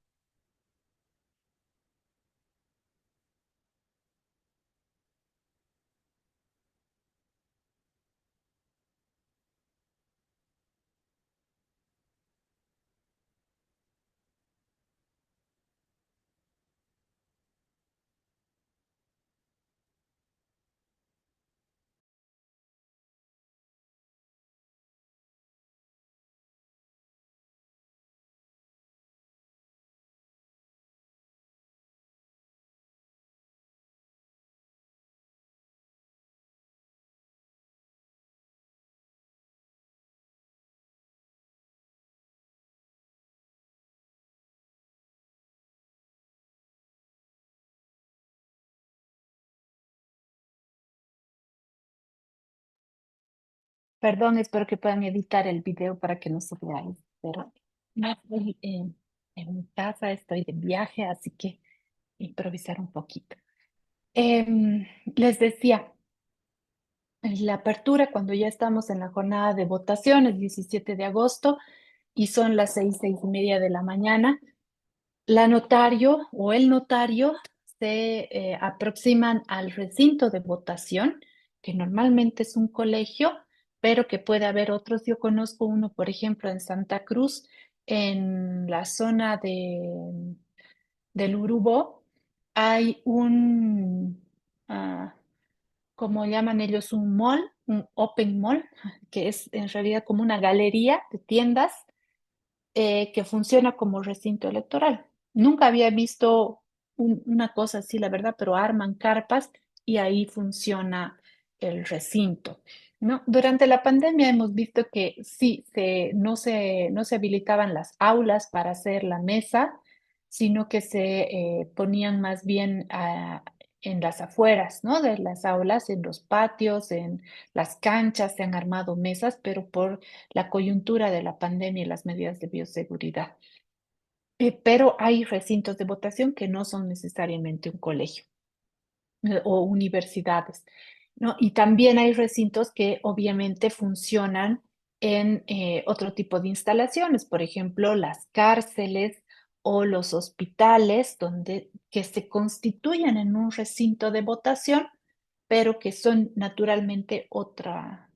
Perdón, espero que puedan editar el video para que no se vea ahí, pero no estoy en mi casa, estoy de viaje, así que improvisar un poquito. Les decía, en la apertura, cuando ya estamos en la jornada de votación, el 17 de agosto, y son las 6:30 de la mañana, la notario o el notario se aproximan al recinto de votación, que normalmente es un colegio, pero que puede haber otros. Yo conozco uno, por ejemplo, en Santa Cruz, en la zona del Urubó, hay como llaman ellos, un mall, un open mall, que es en realidad como una galería de tiendas que funciona como recinto electoral. Nunca había visto una cosa así, la verdad, pero arman carpas y ahí funciona el recinto, ¿no? Durante la pandemia hemos visto que sí, no se habilitaban las aulas para hacer la mesa, sino que se ponían más bien en las afueras, ¿no? De las aulas, en los patios, en las canchas, se han armado mesas, pero por la coyuntura de la pandemia y las medidas de bioseguridad. Pero hay recintos de votación que no son necesariamente un colegio o universidades, ¿no? Y también hay recintos que obviamente funcionan en otro tipo de instalaciones, por ejemplo, las cárceles o los hospitales, que se constituyen en un recinto de votación, pero que son naturalmente otra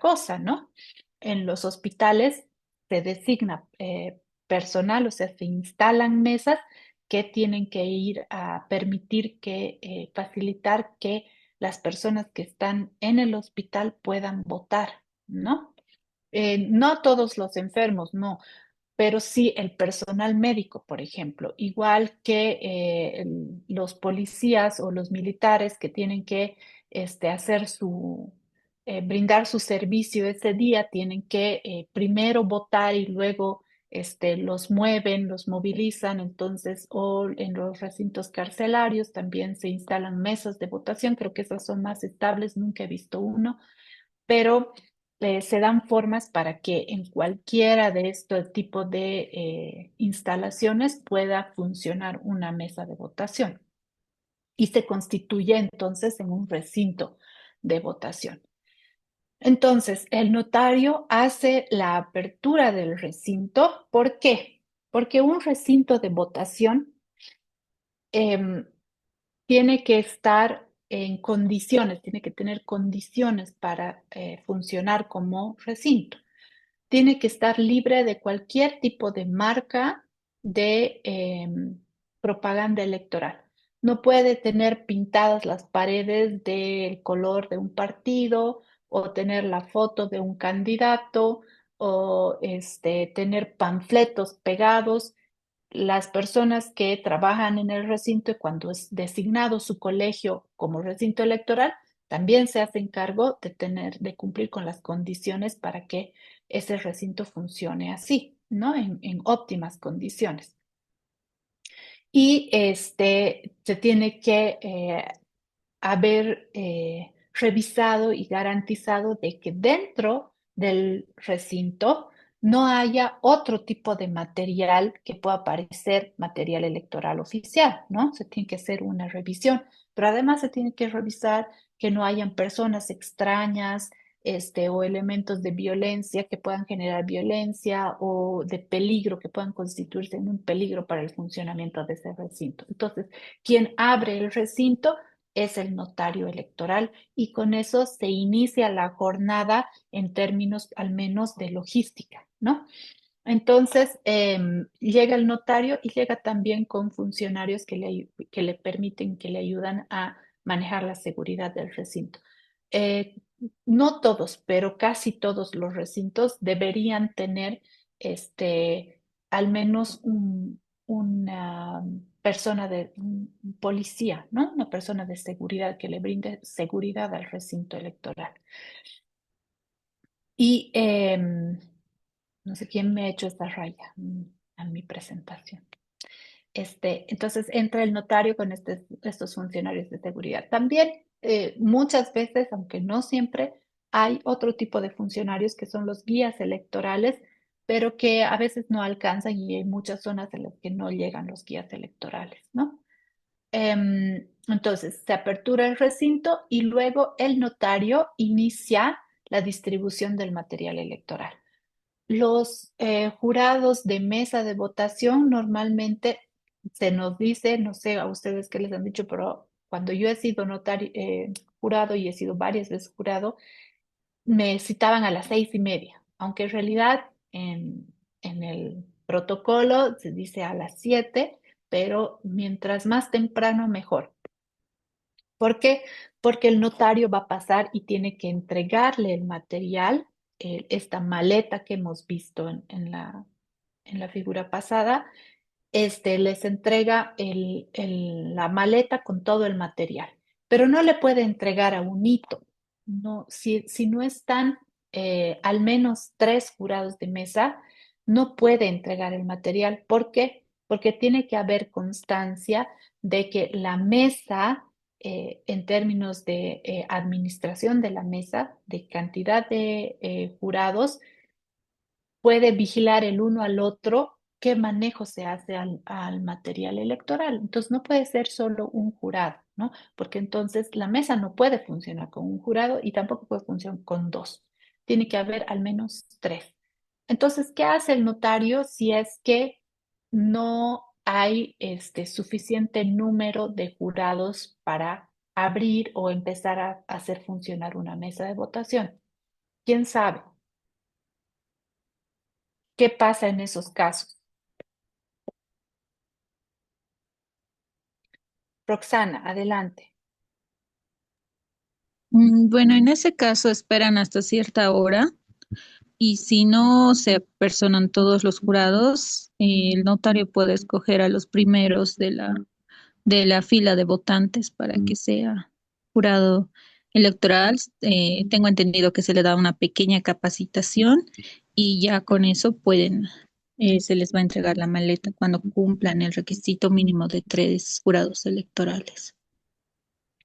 cosa, ¿no? En los hospitales se designa personal, o sea, se instalan mesas que tienen que ir a permitir facilitar que las personas que están en el hospital puedan votar, ¿no? No todos los enfermos, no, pero sí el personal médico, por ejemplo, igual que los policías o los militares que tienen que hacer brindar su servicio ese día, tienen que primero votar y luego los mueven, los movilizan. Entonces, o en los recintos carcelarios también se instalan mesas de votación, creo que esas son más estables, nunca he visto uno, pero se dan formas para que en cualquiera de estos tipos de instalaciones pueda funcionar una mesa de votación y se constituye entonces en un recinto de votación. Entonces, el notario hace la apertura del recinto. ¿Por qué? Porque un recinto de votación em, tiene que estar en condiciones, tiene que tener condiciones para funcionar como recinto. Tiene que estar libre de cualquier tipo de marca de propaganda electoral. No puede tener pintadas las paredes del color de un partido o tener la foto de un candidato o tener panfletos pegados. Las personas que trabajan en el recinto y cuando es designado su colegio como recinto electoral, también se hacen cargo de cumplir con las condiciones para que ese recinto funcione así, ¿no? En óptimas condiciones. Y se tiene que haber revisado y garantizado de que dentro del recinto no haya otro tipo de material que pueda parecer material electoral oficial, ¿no? Se tiene que hacer una revisión, pero además se tiene que revisar que no hayan personas extrañas, o elementos de violencia que puedan generar violencia o de peligro que puedan constituirse en un peligro para el funcionamiento de ese recinto. Entonces, quien abre el recinto es el notario electoral y con eso se inicia la jornada en términos al menos de logística, ¿no? Entonces, llega el notario y llega también con funcionarios que le permiten, que le ayudan a manejar la seguridad del recinto. Eh, no todos, pero casi todos los recintos deberían tener al menos una persona un policía, ¿no? Una persona de seguridad que le brinde seguridad al recinto electoral. Y no sé quién me ha hecho esta raya a mi presentación. Entonces entra el notario con estos funcionarios de seguridad. También muchas veces, aunque no siempre, hay otro tipo de funcionarios que son los guías electorales, pero que a veces no alcanzan y hay muchas zonas en las que no llegan los guías electorales, ¿no? Entonces, se apertura el recinto y luego el notario inicia la distribución del material electoral. Los jurados de mesa de votación normalmente se nos dice, no sé a ustedes qué les han dicho, pero cuando yo he sido notario, jurado y he sido varias veces jurado, me citaban a las 6:30, aunque en realidad en el protocolo se dice a las 7, pero mientras más temprano mejor. ¿Por qué? Porque el notario va a pasar y tiene que entregarle el material, esta maleta que hemos visto en la figura pasada, les entrega la maleta con todo el material, pero no le puede entregar a un hito. No, si no están al menos 3 jurados de mesa, no puede entregar el material. ¿Por qué? Porque tiene que haber constancia de que la mesa, en términos de administración de la mesa, de cantidad de jurados, puede vigilar el uno al otro qué manejo se hace al material electoral. Entonces no puede ser solo un jurado, ¿no? Porque entonces la mesa no puede funcionar con un jurado y tampoco puede funcionar con dos. Tiene que haber al menos 3. Entonces, ¿qué hace el notario si es que no hay suficiente número de jurados para abrir o empezar a hacer funcionar una mesa de votación? ¿Quién sabe? ¿Qué pasa en esos casos? Roxana, adelante. Bueno, en ese caso esperan hasta cierta hora y si no se apersonan todos los jurados, el notario puede escoger a los primeros de la fila de votantes para que sea jurado electoral. Tengo entendido que se le da una pequeña capacitación y ya con eso se les va a entregar la maleta cuando cumplan el requisito mínimo de 3 jurados electorales.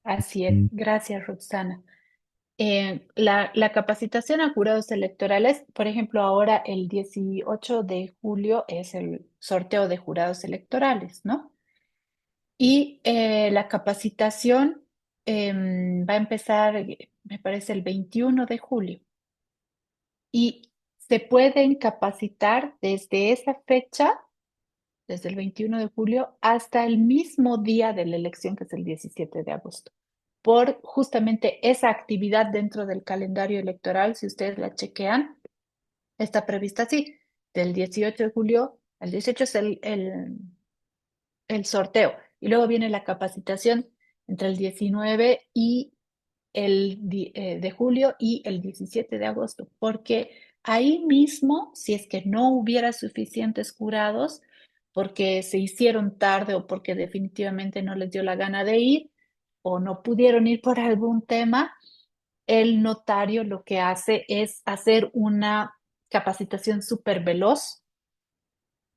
Así es. Gracias, Roxana. La capacitación a jurados electorales, por ejemplo, ahora el 18 de julio es el sorteo de jurados electorales, ¿no? Y la capacitación va a empezar, me parece, el 21 de julio. Y se pueden capacitar desde esa fecha, desde el 21 de julio, hasta el mismo día de la elección, que es el 17 de agosto, por justamente esa actividad dentro del calendario electoral. Si ustedes la chequean, está prevista así: del 18 de julio al 18 es el sorteo, y luego viene la capacitación entre el 19 de julio y el 17 de agosto, porque ahí mismo, si es que no hubiera suficientes jurados, porque se hicieron tarde o porque definitivamente no les dio la gana de ir o no pudieron ir por algún tema, el notario lo que hace es hacer una capacitación súper veloz.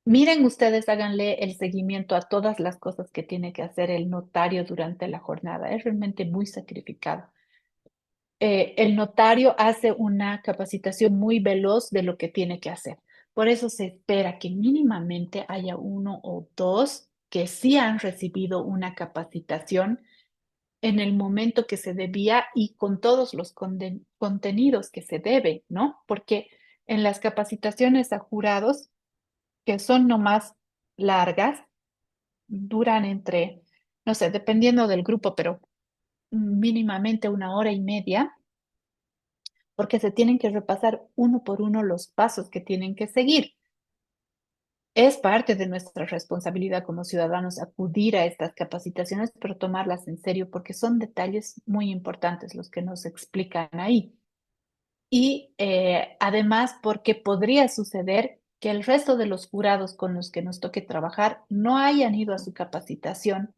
Miren ustedes, háganle el seguimiento a todas las cosas que tiene que hacer el notario durante la jornada. Es realmente muy sacrificado. El notario hace una capacitación muy veloz de lo que tiene que hacer. Por eso se espera que mínimamente haya uno o dos que sí han recibido una capacitación en el momento que se debía y con todos los contenidos que se debe, ¿no? Porque en las capacitaciones a jurados, que son nomás largas, duran entre, no sé, dependiendo del grupo, pero mínimamente 1 hora y media, porque se tienen que repasar uno por uno los pasos que tienen que seguir. Es parte de nuestra responsabilidad como ciudadanos acudir a estas capacitaciones, pero tomarlas en serio porque son detalles muy importantes los que nos explican ahí. Y además porque podría suceder que el resto de los jurados con los que nos toque trabajar no hayan ido a su capacitación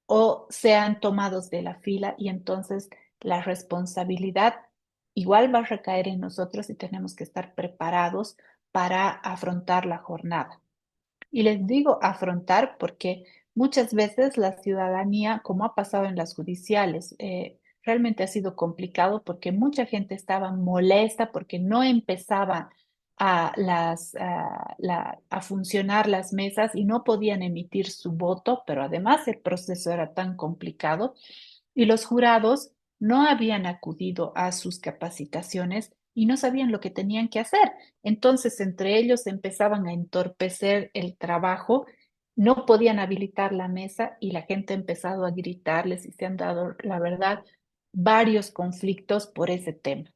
o sean tomados de la fila, y entonces la responsabilidad igual va a recaer en nosotros y tenemos que estar preparados para afrontar la jornada. Y les digo afrontar porque muchas veces la ciudadanía, como ha pasado en las judiciales, realmente ha sido complicado porque mucha gente estaba molesta porque no empezaban a funcionar las mesas y no podían emitir su voto, pero además el proceso era tan complicado y los jurados no habían acudido a sus capacitaciones y no sabían lo que tenían que hacer. Entonces, entre ellos empezaban a entorpecer el trabajo, no podían habilitar la mesa y la gente ha empezado a gritarles y se han dado, la verdad, varios conflictos por ese tema.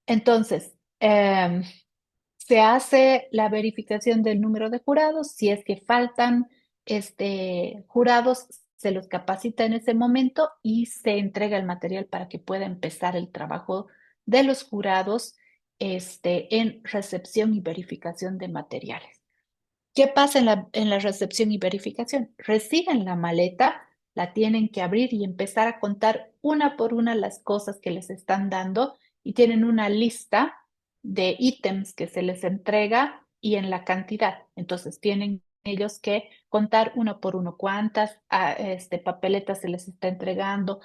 Entonces, se hace la verificación del número de jurados. Si es que faltan jurados, se los capacita en ese momento y se entrega el material para que pueda empezar el trabajo de los jurados en recepción y verificación de materiales. ¿Qué pasa en la recepción y verificación? Reciben la maleta, la tienen que abrir y empezar a contar una por una las cosas que les están dando y tienen una lista de ítems que se les entrega y en la cantidad. Entonces tienen ellos que contar uno por uno cuántas papeletas se les está entregando,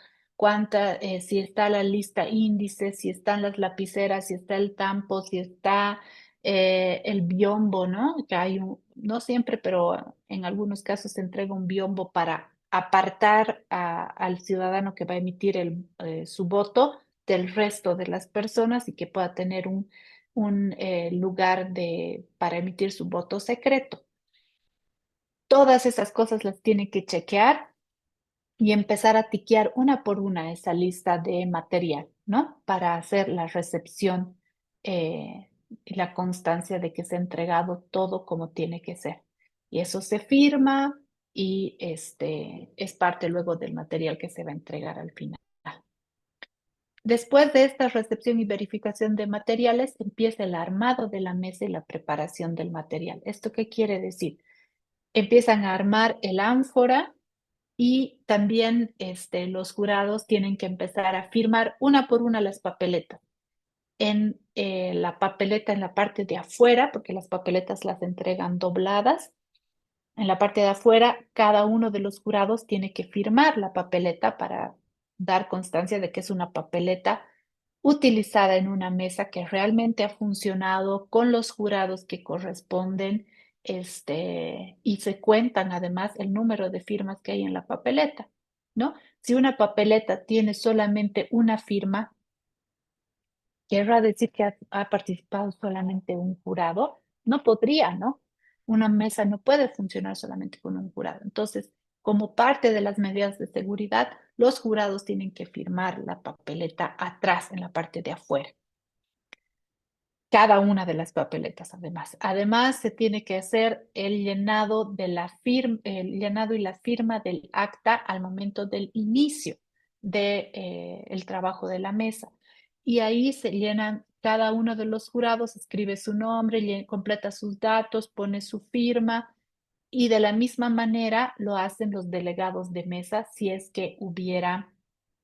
si está la lista índice, si están las lapiceras, si está el tampo, si está el biombo, ¿no? Que hay no siempre, pero en algunos casos se entrega un biombo para apartar al ciudadano que va a emitir su voto del resto de las personas y que pueda tener un lugar para emitir su voto secreto. Todas esas cosas las tiene que chequear y empezar a tiquear una por una esa lista de material, ¿no? Para hacer la recepción y la constancia de que se ha entregado todo como tiene que ser. Y eso se firma y es parte luego del material que se va a entregar al final. Después de esta recepción y verificación de materiales, empieza el armado de la mesa y la preparación del material. ¿Esto qué quiere decir? Empiezan a armar el ánfora y también los jurados tienen que empezar a firmar una por una las papeletas. En la papeleta en la parte de afuera, porque las papeletas las entregan dobladas, en la parte de afuera cada uno de los jurados tiene que firmar la papeleta para dar constancia de que es una papeleta utilizada en una mesa que realmente ha funcionado con los jurados que corresponden, y se cuentan además el número de firmas que hay en la papeleta, ¿no? Si una papeleta tiene solamente una firma, querrá decir que ha participado solamente un jurado, no podría, ¿no? Una mesa no puede funcionar solamente con un jurado. Entonces, como parte de las medidas de seguridad, los jurados tienen que firmar la papeleta atrás, en la parte de afuera. Cada una de las papeletas, además. Además, se tiene que hacer el llenado de el llenado y la firma del acta al momento del inicio del trabajo de la mesa. Y ahí se llenan cada uno de los jurados, escribe su nombre, completa sus datos, pone su firma. Y de la misma manera lo hacen los delegados de mesa si es que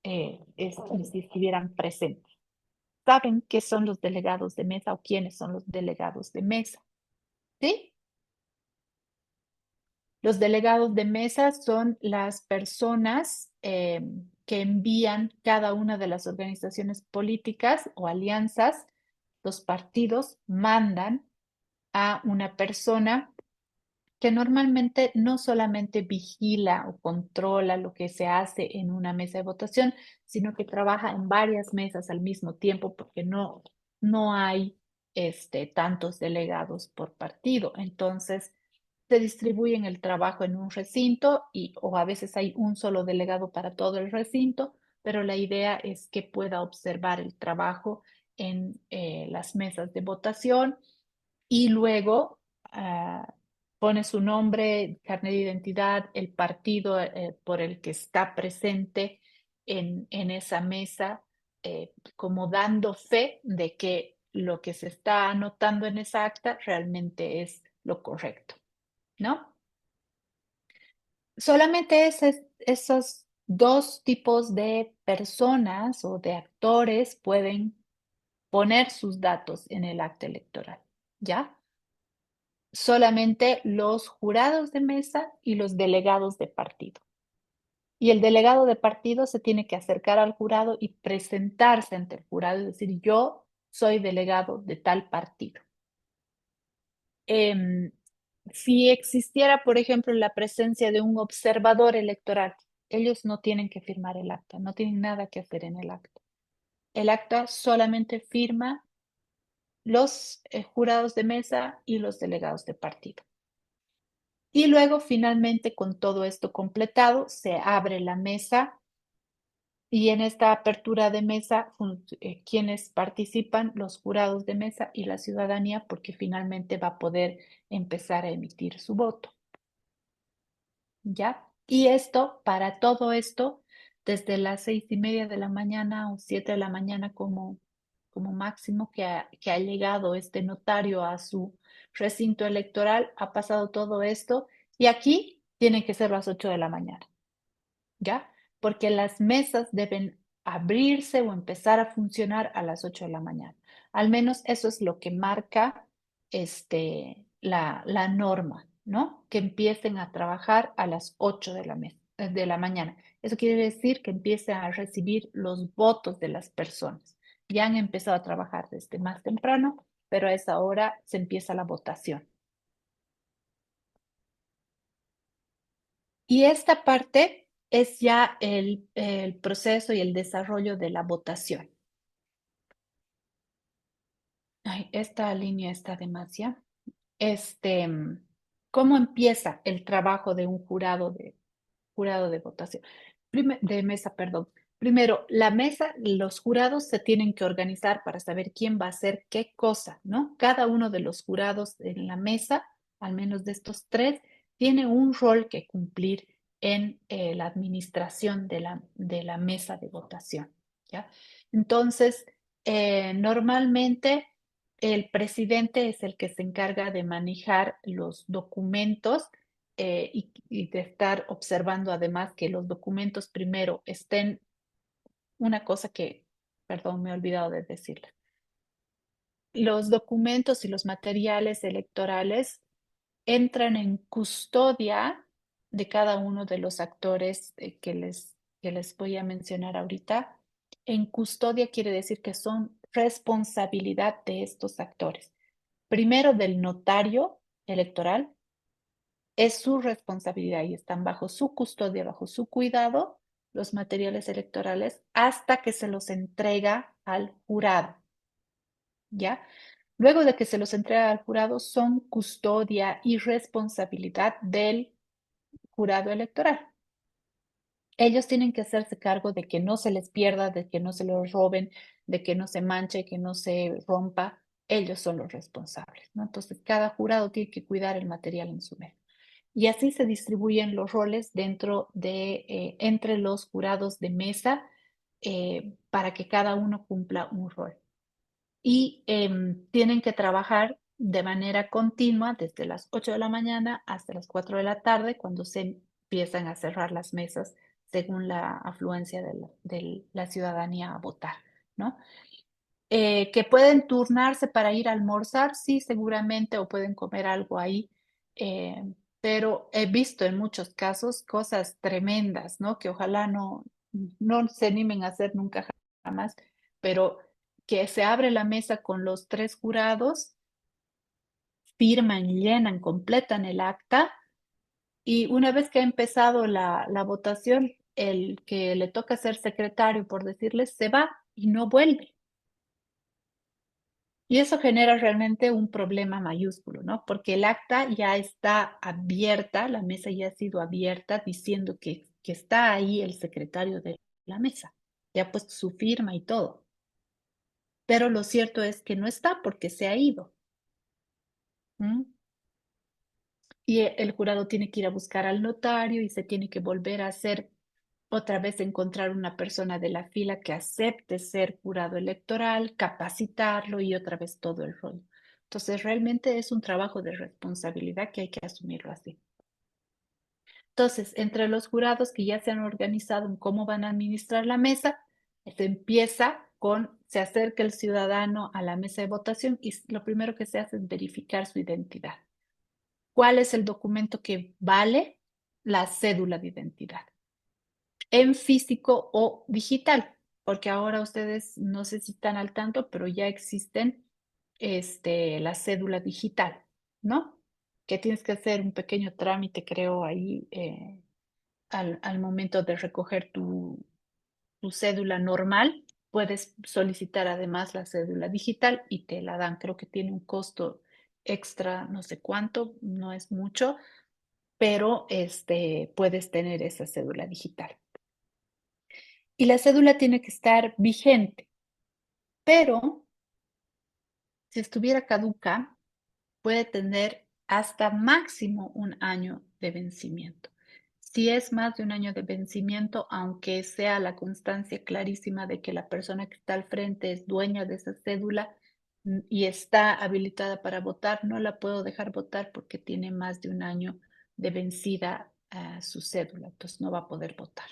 si estuvieran presentes. ¿Saben qué son los delegados de mesa o quiénes son los delegados de mesa? ¿Sí? Los delegados de mesa son las personas que envían cada una de las organizaciones políticas o alianzas. Los partidos mandan a una persona que normalmente no solamente vigila o controla lo que se hace en una mesa de votación, sino que trabaja en varias mesas al mismo tiempo porque no hay tantos delegados por partido. Entonces, se distribuyen el trabajo en un recinto o a veces hay un solo delegado para todo el recinto, pero la idea es que pueda observar el trabajo en las mesas de votación y luego pone su nombre, carnet de identidad, el partido por el que está presente en esa mesa, como dando fe de que lo que se está anotando en esa acta realmente es lo correcto, ¿no? Solamente esos dos tipos de personas o de actores pueden poner sus datos en el acta electoral, ¿ya? Solamente los jurados de mesa y los delegados de partido. Y el delegado de partido se tiene que acercar al jurado y presentarse ante el jurado y decir, yo soy delegado de tal partido. Si existiera, por ejemplo, la presencia de un observador electoral, ellos no tienen que firmar el acta, no tienen nada que hacer en el acta. El acta solamente firma los jurados de mesa y los delegados de partido. Y luego, finalmente, con todo esto completado, se abre la mesa y en esta apertura de mesa, quienes participan, los jurados de mesa y la ciudadanía, porque finalmente va a poder empezar a emitir su voto. ¿Ya? Y esto, para todo esto, desde las 6:30 de la mañana o 7 de la mañana como máximo que ha llegado este notario a su recinto electoral, ha pasado todo esto y aquí tiene que ser las 8 de la mañana, ¿ya? Porque las mesas deben abrirse o empezar a funcionar a las 8 de la mañana. Al menos eso es lo que marca la norma, ¿no? Que empiecen a trabajar a las 8 de la mañana. Eso quiere decir que empiecen a recibir los votos de las personas. Ya han empezado a trabajar desde más temprano, pero a esa hora se empieza la votación. Y esta parte es ya el proceso y el desarrollo de la votación. Ay, esta línea está demasiado. ¿Cómo empieza el trabajo de un jurado de votación? De mesa, perdón. Primero, la mesa, los jurados se tienen que organizar para saber quién va a hacer qué cosa, ¿no? Cada uno de los jurados en la mesa, al menos de estos tres, tiene un rol que cumplir en la administración de la mesa de votación, ¿ya? Entonces, normalmente el presidente es el que se encarga de manejar los documentos y de estar observando además que los documentos primero estén, una cosa que, perdón, me he olvidado de decirle. Los documentos y los materiales electorales entran en custodia de cada uno de los actores que les voy a mencionar ahorita. En custodia quiere decir que son responsabilidad de estos actores. Primero del notario electoral, es su responsabilidad y están bajo su custodia, bajo su cuidado, los materiales electorales hasta que se los entrega al jurado, ¿ya? Luego de que se los entrega al jurado, son custodia y responsabilidad del jurado electoral. Ellos tienen que hacerse cargo de que no se les pierda, de que no se los roben, de que no se manche, que no se rompa. Ellos son los responsables, ¿no? Entonces, cada jurado tiene que cuidar el material en su mesa. Y así se distribuyen los roles entre los jurados de mesa para que cada uno cumpla un rol. Y tienen que trabajar de manera continua desde las 8 de la mañana hasta las 4 de la tarde, cuando se empiezan a cerrar las mesas según la afluencia de la ciudadanía a votar, ¿no? Que pueden turnarse para ir a almorzar, sí, seguramente, o pueden comer algo ahí, eh, pero he visto en muchos casos cosas tremendas, ¿no? Que ojalá no se animen a hacer nunca jamás, pero que se abre la mesa con los tres jurados, firman, llenan, completan el acta y una vez que ha empezado la votación, el que le toca ser secretario, por decirles, se va y no vuelve. Y eso genera realmente un problema mayúsculo, ¿no? Porque el acta ya está abierta, la mesa ya ha sido abierta diciendo que está ahí el secretario de la mesa, ya ha puesto su firma y todo. Pero lo cierto es que no está porque se ha ido. ¿Mm? Y el jurado tiene que ir a buscar al notario y se tiene que volver a hacer otra vez encontrar una persona de la fila que acepte ser jurado electoral, capacitarlo y otra vez todo el rollo. Entonces, realmente es un trabajo de responsabilidad que hay que asumirlo así. Entonces, entre los jurados que ya se han organizado en cómo van a administrar la mesa, se acerca el ciudadano a la mesa de votación y lo primero que se hace es verificar su identidad. ¿Cuál es el documento que vale? La cédula de identidad. en físico o digital, porque ahora ustedes no sé si están al tanto, pero ya existen la cédula digital, ¿no? Que tienes que hacer un pequeño trámite, creo, ahí al momento de recoger tu cédula normal. Puedes solicitar además la cédula digital y te la dan. Creo que tiene un costo extra, no sé cuánto, no es mucho, pero puedes tener esa cédula digital. Y la cédula tiene que estar vigente, pero si estuviera caduca, puede tener hasta máximo un año de vencimiento. Si es más de un año de vencimiento, aunque sea la constancia clarísima de que la persona que está al frente es dueña de esa cédula y está habilitada para votar, no la puedo dejar votar porque tiene más de un año de vencida su cédula, entonces no va a poder votar.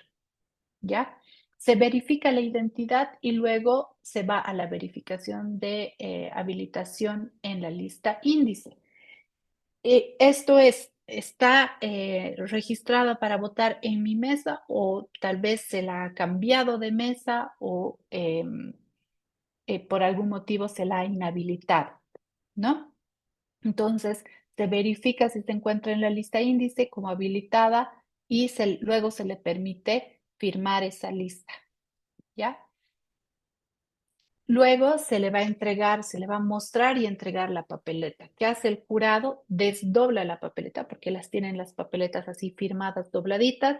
¿Ya? Se verifica la identidad y luego se va a la verificación de habilitación en la lista índice. Esto es, está registrada para votar en mi mesa o tal vez se la ha cambiado de mesa o por algún motivo se la ha inhabilitado, ¿no? Entonces, se verifica si se encuentra en la lista índice como habilitada y luego se le permite firmar esa lista, ¿ya? Luego se le va a entregar, se le va a mostrar y entregar la papeleta. ¿Qué hace el jurado? Desdobla la papeleta, porque las tienen las papeletas así firmadas, dobladitas,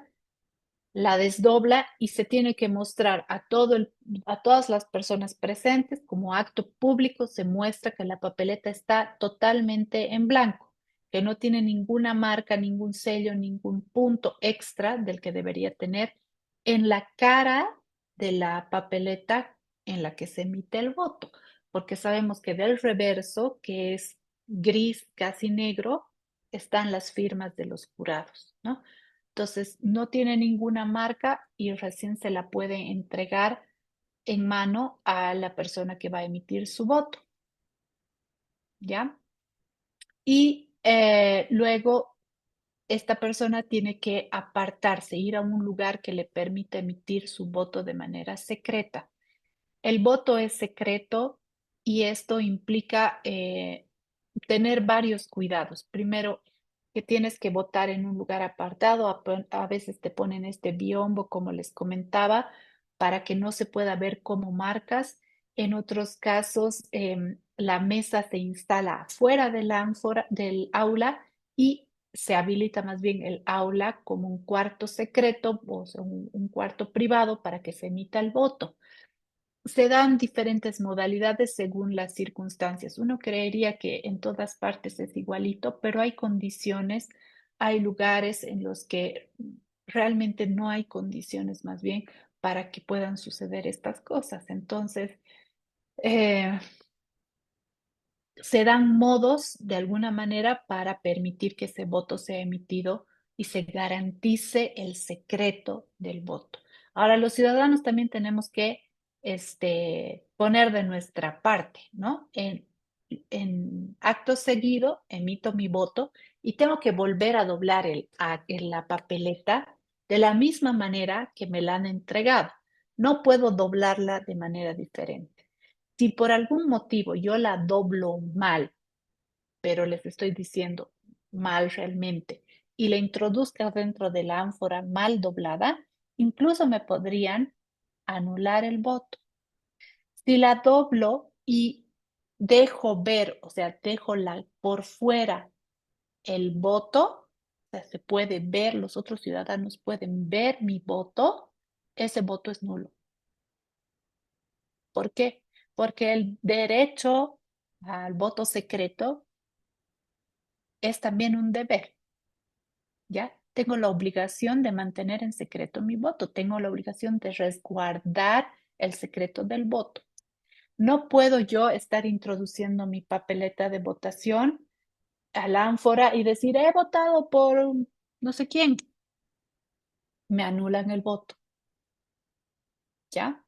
la desdobla y se tiene que mostrar a todas las personas presentes como acto público, se muestra que la papeleta está totalmente en blanco, que no tiene ninguna marca, ningún sello, ningún punto extra del que debería tener en la cara de la papeleta en la que se emite el voto, porque sabemos que del reverso, que es gris, casi negro, están las firmas de los jurados, ¿no? Entonces, no tiene ninguna marca y recién se la puede entregar en mano a la persona que va a emitir su voto, ¿ya? Y luego esta persona tiene que apartarse, ir a un lugar que le permita emitir su voto de manera secreta. El voto es secreto y esto implica tener varios cuidados. Primero, que tienes que votar en un lugar apartado. A veces te ponen este biombo, como les comentaba, para que no se pueda ver cómo marcas. En otros casos, la mesa se instala afuera del aula y se habilita más bien el aula como un cuarto secreto, o sea, un cuarto privado para que se emita el voto. Se dan diferentes modalidades según las circunstancias. Uno creería que en todas partes es igualito, pero hay condiciones, hay lugares en los que realmente no hay condiciones más bien para que puedan suceder estas cosas. Entonces, eh, se dan modos de alguna manera para permitir que ese voto sea emitido y se garantice el secreto del voto. Ahora, los ciudadanos también tenemos que poner de nuestra parte, ¿no? En acto seguido emito mi voto y tengo que volver a doblar en la papeleta de la misma manera que me la han entregado. No puedo doblarla de manera diferente. Si por algún motivo yo la doblo mal, pero les estoy diciendo mal realmente, y la introduzca dentro de la ánfora mal doblada, incluso me podrían anular el voto. Si la doblo y dejo ver, o sea, dejo por fuera el voto, o sea, se puede ver, los otros ciudadanos pueden ver mi voto, ese voto es nulo. ¿Por qué? Porque el derecho al voto secreto es también un deber, ¿ya? Tengo la obligación de mantener en secreto mi voto, tengo la obligación de resguardar el secreto del voto. No puedo yo estar introduciendo mi papeleta de votación a la ánfora y decir, he votado por no sé quién. Me anulan el voto, ¿ya?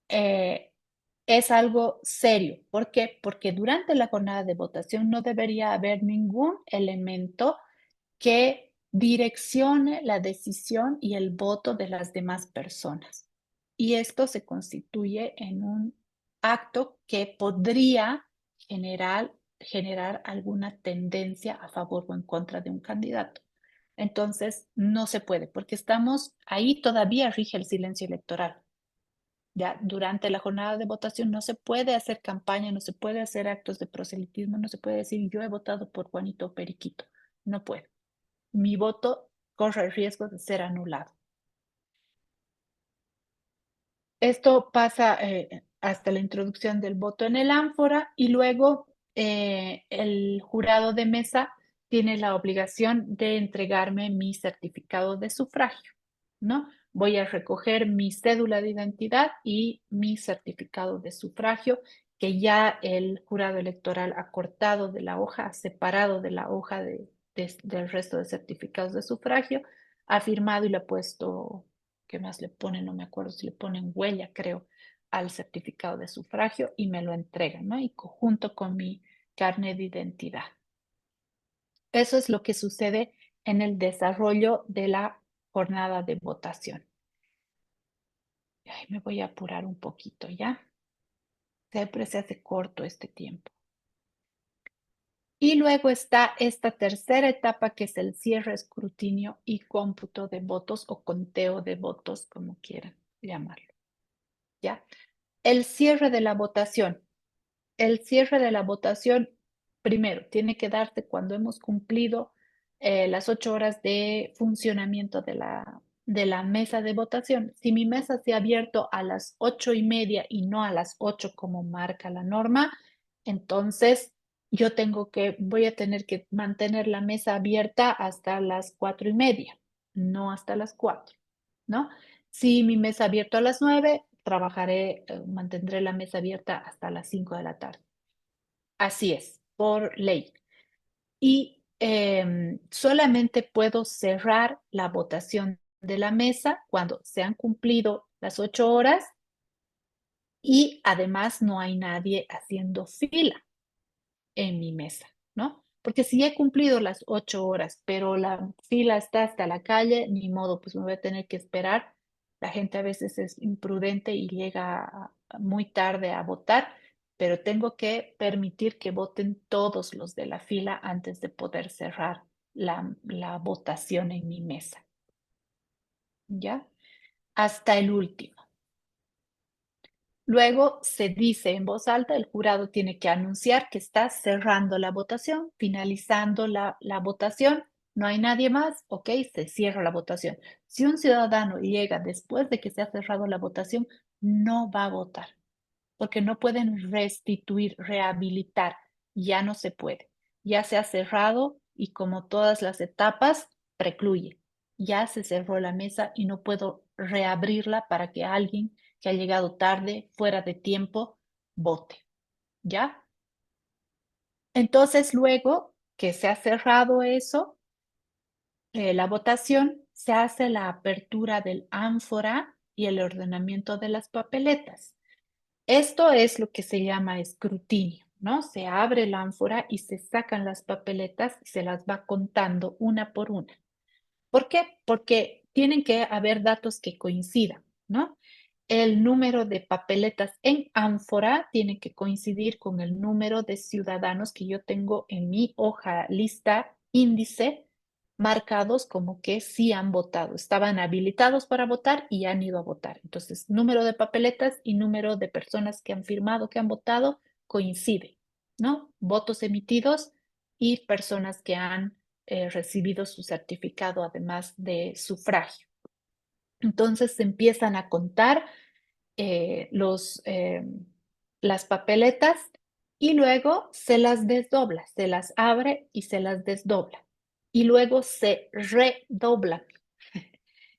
Es algo serio. ¿Por qué? Porque durante la jornada de votación no debería haber ningún elemento que direccione la decisión y el voto de las demás personas. Y esto se constituye en un acto que podría generar alguna tendencia a favor o en contra de un candidato. Entonces, no se puede, porque estamos ahí, todavía rige el silencio electoral. Ya durante la jornada de votación no se puede hacer campaña, no se puede hacer actos de proselitismo, no se puede decir yo he votado por Juanito o Periquito. No puede. Mi voto corre el riesgo de ser anulado. Esto pasa hasta la introducción del voto en el ánfora y luego el jurado de mesa tiene la obligación de entregarme mi certificado de sufragio, ¿no? Voy a recoger mi cédula de identidad y mi certificado de sufragio que ya el jurado electoral ha cortado de la hoja, ha separado de la hoja del resto de certificados de sufragio, ha firmado y le ha puesto, ¿qué más le ponen? No me acuerdo si le ponen huella, creo, al certificado de sufragio y me lo entregan, ¿no? Y junto con mi carnet de identidad. Eso es lo que sucede en el desarrollo de la jornada de votación. Ay, me voy a apurar un poquito, ¿ya? Siempre se hace corto este tiempo. Y luego está esta tercera etapa que es el cierre, escrutinio y cómputo de votos o conteo de votos, como quieran llamarlo, ¿ya? El cierre de la votación. El cierre de la votación, primero, tiene que darse cuando hemos cumplido las 8 horas de funcionamiento de la mesa de votación. Si mi mesa se ha abierto a las 8:30 y no a las 8 como marca la norma, entonces voy a tener que mantener la mesa abierta hasta las 4:30, no hasta las 4, ¿no? Si mi mesa ha abierto a las 9, mantendré la mesa abierta hasta las 5 de la tarde. Así es, por ley. Y solamente puedo cerrar la votación de la mesa cuando se han cumplido las 8 horas y además no hay nadie haciendo fila en mi mesa, ¿no? Porque si he cumplido las 8 horas, pero la fila está hasta la calle, ni modo, pues me voy a tener que esperar. La gente a veces es imprudente y llega muy tarde a votar, pero tengo que permitir que voten todos los de la fila antes de poder cerrar la votación en mi mesa. ¿Ya? Hasta el último. Luego se dice en voz alta, el jurado tiene que anunciar que está cerrando la votación, finalizando la votación. No hay nadie más, ok, se cierra la votación. Si un ciudadano llega después de que se ha cerrado la votación, no va a votar, porque no pueden restituir, rehabilitar, ya no se puede. Ya se ha cerrado y como todas las etapas, precluye. Ya se cerró la mesa y no puedo reabrirla para que alguien que ha llegado tarde, fuera de tiempo, vote. ¿Ya? Entonces, luego que se ha cerrado eso, la votación, se hace la apertura del ánfora y el ordenamiento de las papeletas. Esto es lo que se llama escrutinio, ¿no? Se abre el ánfora y se sacan las papeletas y se las va contando una por una. ¿Por qué? Porque tienen que haber datos que coincidan, ¿no? El número de papeletas en ánfora tiene que coincidir con el número de ciudadanos que yo tengo en mi hoja lista índice marcados como que sí han votado, estaban habilitados para votar y han ido a votar. Entonces, número de papeletas y número de personas que han firmado que han votado coincide, ¿no? Votos emitidos y personas que han recibido su certificado además de sufragio. Entonces se empiezan a contar las papeletas y luego se las desdobla, se las abre y se las desdobla. Y luego se redoblan.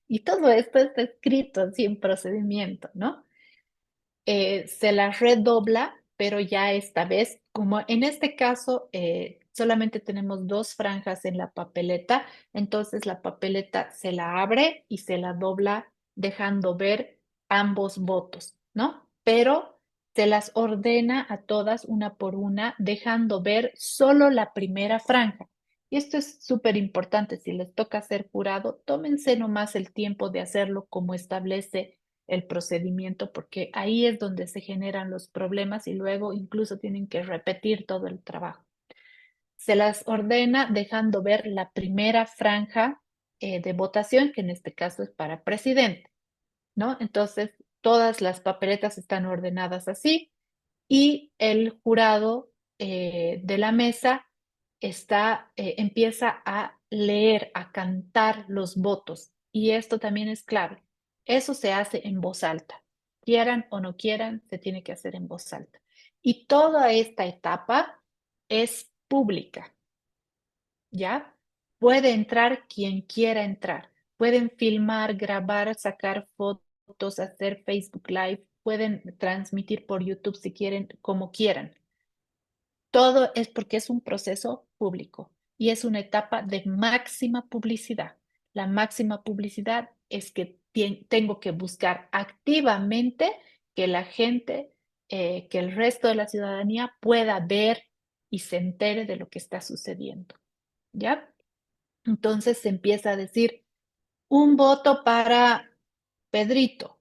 Y todo esto está escrito sin procedimiento, ¿no? Se las redobla, pero ya esta vez, como en este caso solamente tenemos 2 franjas en la papeleta, entonces la papeleta se la abre y se la dobla dejando ver ambos votos, ¿no? Pero se las ordena a todas una por una, dejando ver solo la primera franja. Y esto es súper importante. Si les toca ser jurado, tómense nomás el tiempo de hacerlo como establece el procedimiento, porque ahí es donde se generan los problemas y luego incluso tienen que repetir todo el trabajo. Se las ordena dejando ver la primera franja de votación, que en este caso es para presidente, ¿no? Entonces, todas las papeletas están ordenadas así y el jurado de la mesa empieza a leer, a cantar los votos. Y esto también es clave. Eso se hace en voz alta. Quieran o no quieran, se tiene que hacer en voz alta. Y toda esta etapa es pública, ¿ya? Puede entrar quien quiera entrar. Pueden filmar, grabar, sacar fotos, hacer Facebook Live, pueden transmitir por YouTube si quieren, como quieran. Todo es porque es un proceso público y es una etapa de máxima publicidad. La máxima publicidad es que tengo que buscar activamente que la gente, que el resto de la ciudadanía pueda ver y se entere de lo que está sucediendo. ¿Ya? Entonces se empieza a decir un voto para Pedrito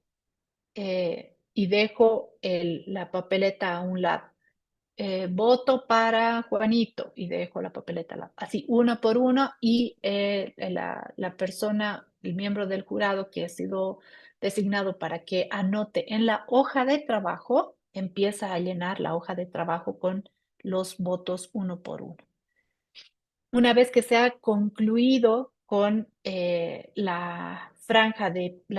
y dejo la papeleta a un lado. Voto para Juanito y dejo la papeleta al lado. Así, uno por uno y la persona, el miembro del jurado que ha sido designado para que anote en la hoja de trabajo, empieza a llenar la hoja de trabajo con los votos uno por uno. Una vez que se ha concluido con la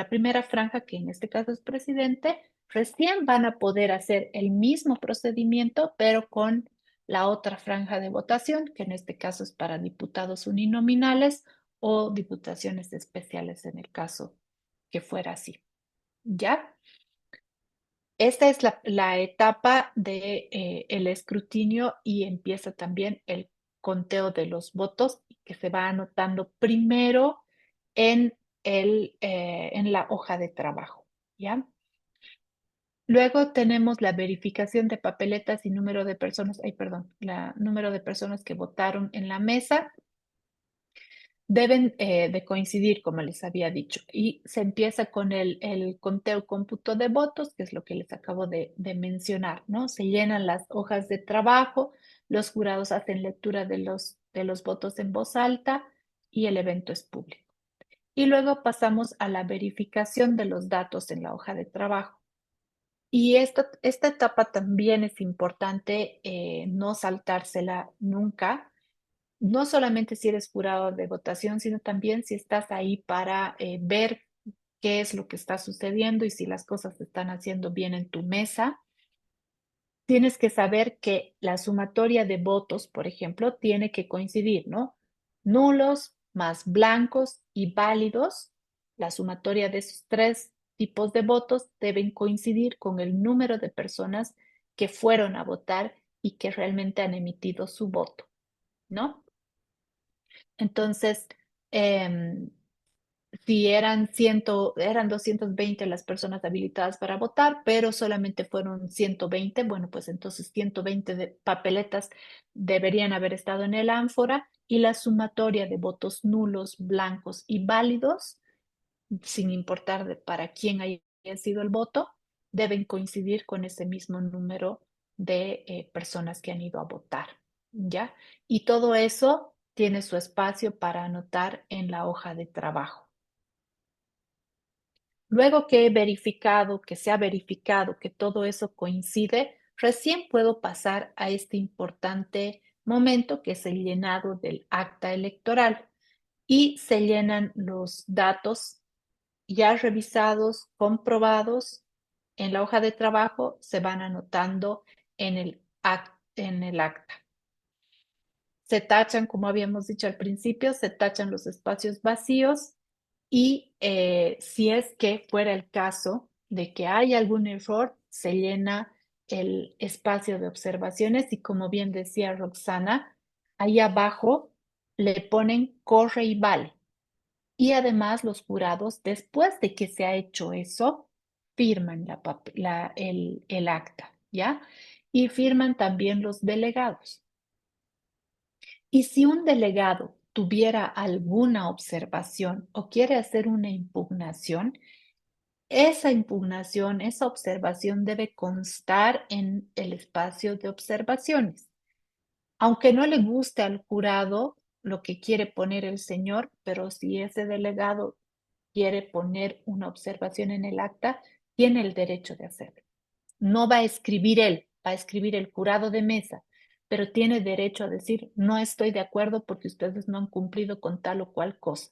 primera franja, que en este caso es presidente, recién van a poder hacer el mismo procedimiento, pero con la otra franja de votación, que en este caso es para diputados uninominales o diputaciones especiales en el caso que fuera así. ¿Ya? Esta es la etapa de, el escrutinio y empieza también el conteo de los votos que se va anotando primero en la hoja de trabajo, ¿ya? Luego tenemos la verificación de papeletas y número de personas, número de personas que votaron en la mesa deben de coincidir, como les había dicho, y se empieza con el conteo cómputo de votos, que es lo que les acabo de mencionar, ¿no? Se llenan las hojas de trabajo, los jurados hacen lectura de los votos en voz alta y el evento es público. Y luego pasamos a la verificación de los datos en la hoja de trabajo. Y esta etapa también es importante no saltársela nunca, no solamente si eres jurado de votación, sino también si estás ahí para ver qué es lo que está sucediendo y si las cosas se están haciendo bien en tu mesa. Tienes que saber que la sumatoria de votos, por ejemplo, tiene que coincidir, ¿no? Nulos más blancos y válidos, la sumatoria de esos tres tipos de votos deben coincidir con el número de personas que fueron a votar y que realmente han emitido su voto, ¿no? Entonces, si eran 220 las personas habilitadas para votar, pero solamente fueron 120, bueno, pues entonces 120 de papeletas deberían haber estado en el ánfora y la sumatoria de votos nulos, blancos y válidos, sin importar para quién haya sido el voto, deben coincidir con ese mismo número de personas que han ido a votar, ¿ya? Y todo eso tiene su espacio para anotar en la hoja de trabajo. Luego que se ha verificado que todo eso coincide, recién puedo pasar a este importante momento que es el llenado del acta electoral y se llenan los datos ya revisados, comprobados en la hoja de trabajo, se van anotando en el acta. Se tachan, como habíamos dicho al principio, se tachan los espacios vacíos y si es que fuera el caso de que hay algún error, se llena el espacio de observaciones y como bien decía Roxana, ahí abajo le ponen corre y vale. Y además los jurados, después de que se ha hecho eso, firman el acta, ¿ya? Y firman también los delegados. Y si un delegado tuviera alguna observación o quiere hacer una impugnación, esa impugnación, esa observación debe constar en el espacio de observaciones. Aunque no le guste al jurado lo que quiere poner el señor, pero si ese delegado quiere poner una observación en el acta, tiene el derecho de hacerlo. No va a escribir él, va a escribir el jurado de mesa, pero tiene derecho a decir, no estoy de acuerdo porque ustedes no han cumplido con tal o cual cosa.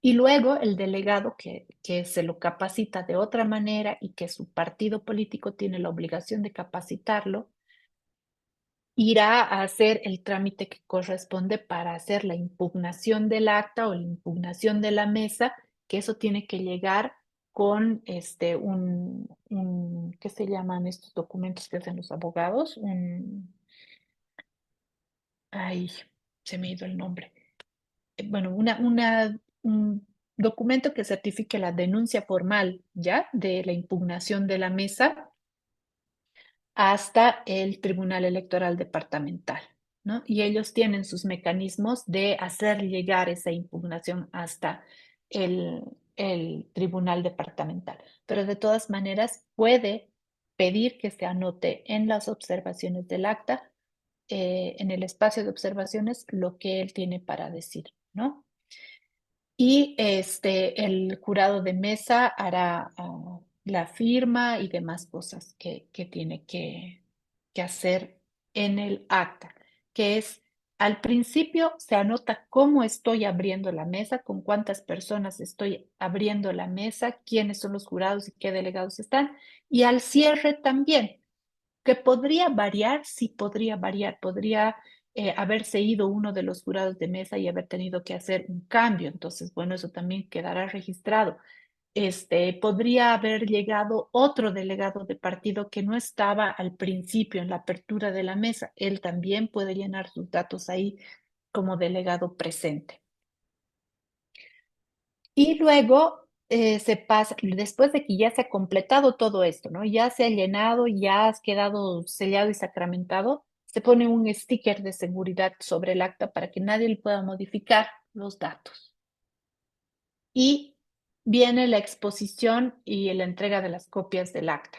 Y luego el delegado que se lo capacita de otra manera y que su partido político tiene la obligación de capacitarlo, irá a hacer el trámite que corresponde para hacer la impugnación del acta o la impugnación de la mesa, que eso tiene que llegar con ¿qué se llaman estos documentos que hacen los abogados? Ay, se me ha ido el nombre. Bueno, un documento que certifique la denuncia formal, ¿ya? De la impugnación de la mesa hasta el Tribunal Electoral Departamental, ¿no? Y ellos tienen sus mecanismos de hacer llegar esa impugnación hasta el, el Tribunal Departamental. Pero de todas maneras puede pedir que se anote en las observaciones del acta, en el espacio de observaciones, lo que él tiene para decir, ¿no? Y el jurado de mesa hará la firma y demás cosas que tiene que hacer en el acta, que es al principio se anota cómo estoy abriendo la mesa, con cuántas personas estoy abriendo la mesa, quiénes son los jurados y qué delegados están, y al cierre también, que podría variar, sí podría variar, podría haberse ido uno de los jurados de mesa y haber tenido que hacer un cambio. Entonces, bueno, eso también quedará registrado. Podría haber llegado otro delegado de partido que no estaba al principio en la apertura de la mesa. Él también puede llenar sus datos ahí como delegado presente. Y luego se pasa, después de que ya se ha completado todo esto, ¿no? Ya se ha llenado, ya ha quedado sellado y sacramentado, se pone un sticker de seguridad sobre el acta para que nadie le pueda modificar los datos. Y viene la exposición y la entrega de las copias del acta.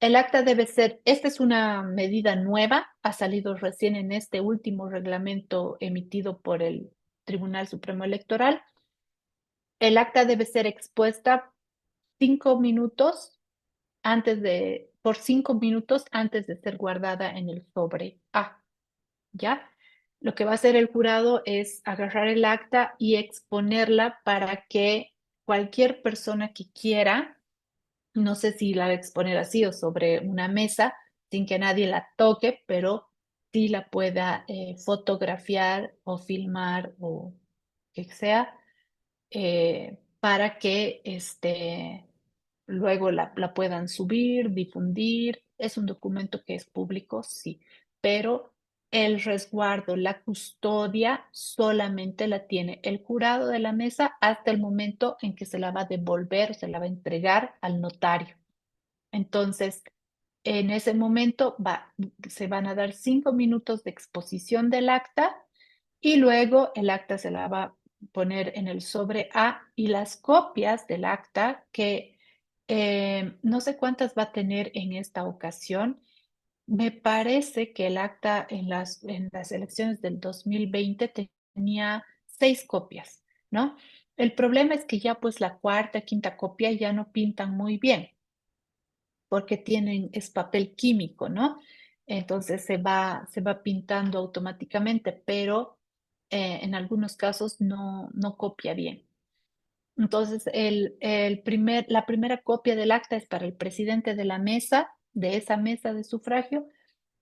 El acta debe ser, esta es una medida nueva, ha salido recién en este último reglamento emitido por el Tribunal Supremo Electoral. El acta debe ser expuesta 5 minutos por 5 minutos antes de ser guardada en el sobre A, ¿ya? Lo que va a hacer el jurado es agarrar el acta y exponerla para que cualquier persona que quiera, no sé si la va a exponer así o sobre una mesa, sin que nadie la toque, pero sí la pueda fotografiar o filmar o que sea para que luego la puedan subir, difundir. Es un documento que es público, sí, pero el resguardo, la custodia solamente la tiene el jurado de la mesa hasta el momento en que se la va a devolver, se la va a entregar al notario. Entonces, en ese momento se van a dar 5 minutos de exposición del acta y luego el acta se la va a poner en el sobre A y las copias del acta, que no sé cuántas va a tener en esta ocasión. Me parece que el acta en las elecciones del 2020 tenía 6 copias, ¿no? El problema es que ya pues la cuarta, quinta copia ya no pintan muy bien porque es papel químico, ¿no? Entonces se va pintando automáticamente, pero en algunos casos no copia bien. Entonces, la primera copia del acta es para el presidente de la mesa, de esa mesa de sufragio,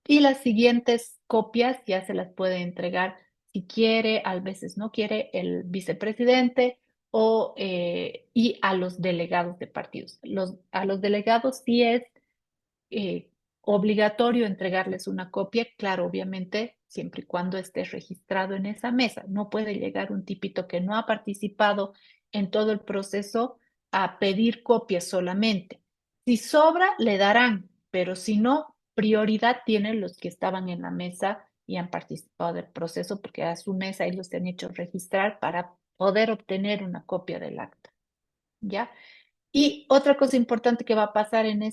y las siguientes copias ya se las puede entregar si quiere, a veces no quiere, el vicepresidente y a los delegados de partidos. A los delegados sí es eh, obligatorio entregarles una copia, claro, obviamente, siempre y cuando esté registrado en esa mesa. No puede llegar un tipito que no ha participado en todo el proceso a pedir copias solamente. Si sobra, le darán, pero si no, prioridad tienen los que estaban en la mesa y han participado del proceso porque a su mesa ellos se han hecho registrar para poder obtener una copia del acta, ¿ya? Y otra cosa importante que va a pasar en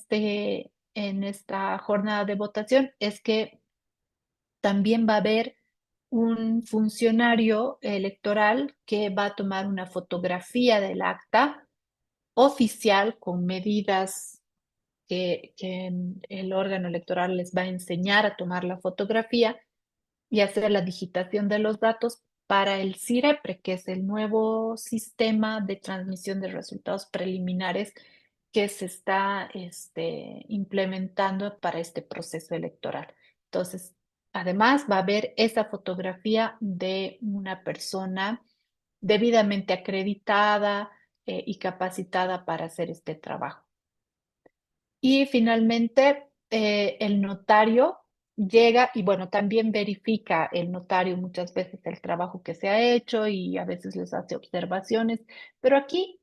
esta jornada de votación es que también va a haber un funcionario electoral que va a tomar una fotografía del acta oficial con medidas que el órgano electoral les va a enseñar a tomar la fotografía y hacer la digitación de los datos para el CIREPRE, que es el nuevo sistema de transmisión de resultados preliminares que se está implementando para este proceso electoral. Entonces, además va a haber esa fotografía de una persona debidamente acreditada y capacitada para hacer este trabajo. Y finalmente, el notario llega y bueno, también verifica el notario muchas veces el trabajo que se ha hecho y a veces les hace observaciones, pero aquí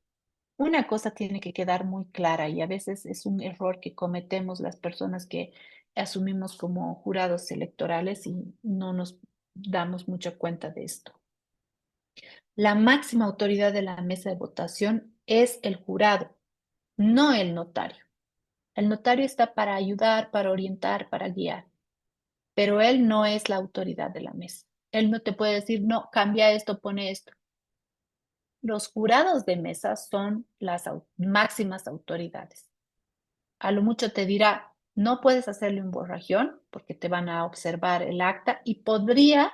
una cosa tiene que quedar muy clara y a veces es un error que cometemos las personas que asumimos como jurados electorales y no nos damos mucha cuenta de esto. La máxima autoridad de la mesa de votación es el jurado, no el notario. El notario está para ayudar, para orientar, para guiar, pero él no es la autoridad de la mesa. Él no te puede decir, no, cambia esto, pone esto. Los jurados de mesa son las máximas autoridades. A lo mucho te dirá, no puedes hacerle un borrajión porque te van a observar el acta y podría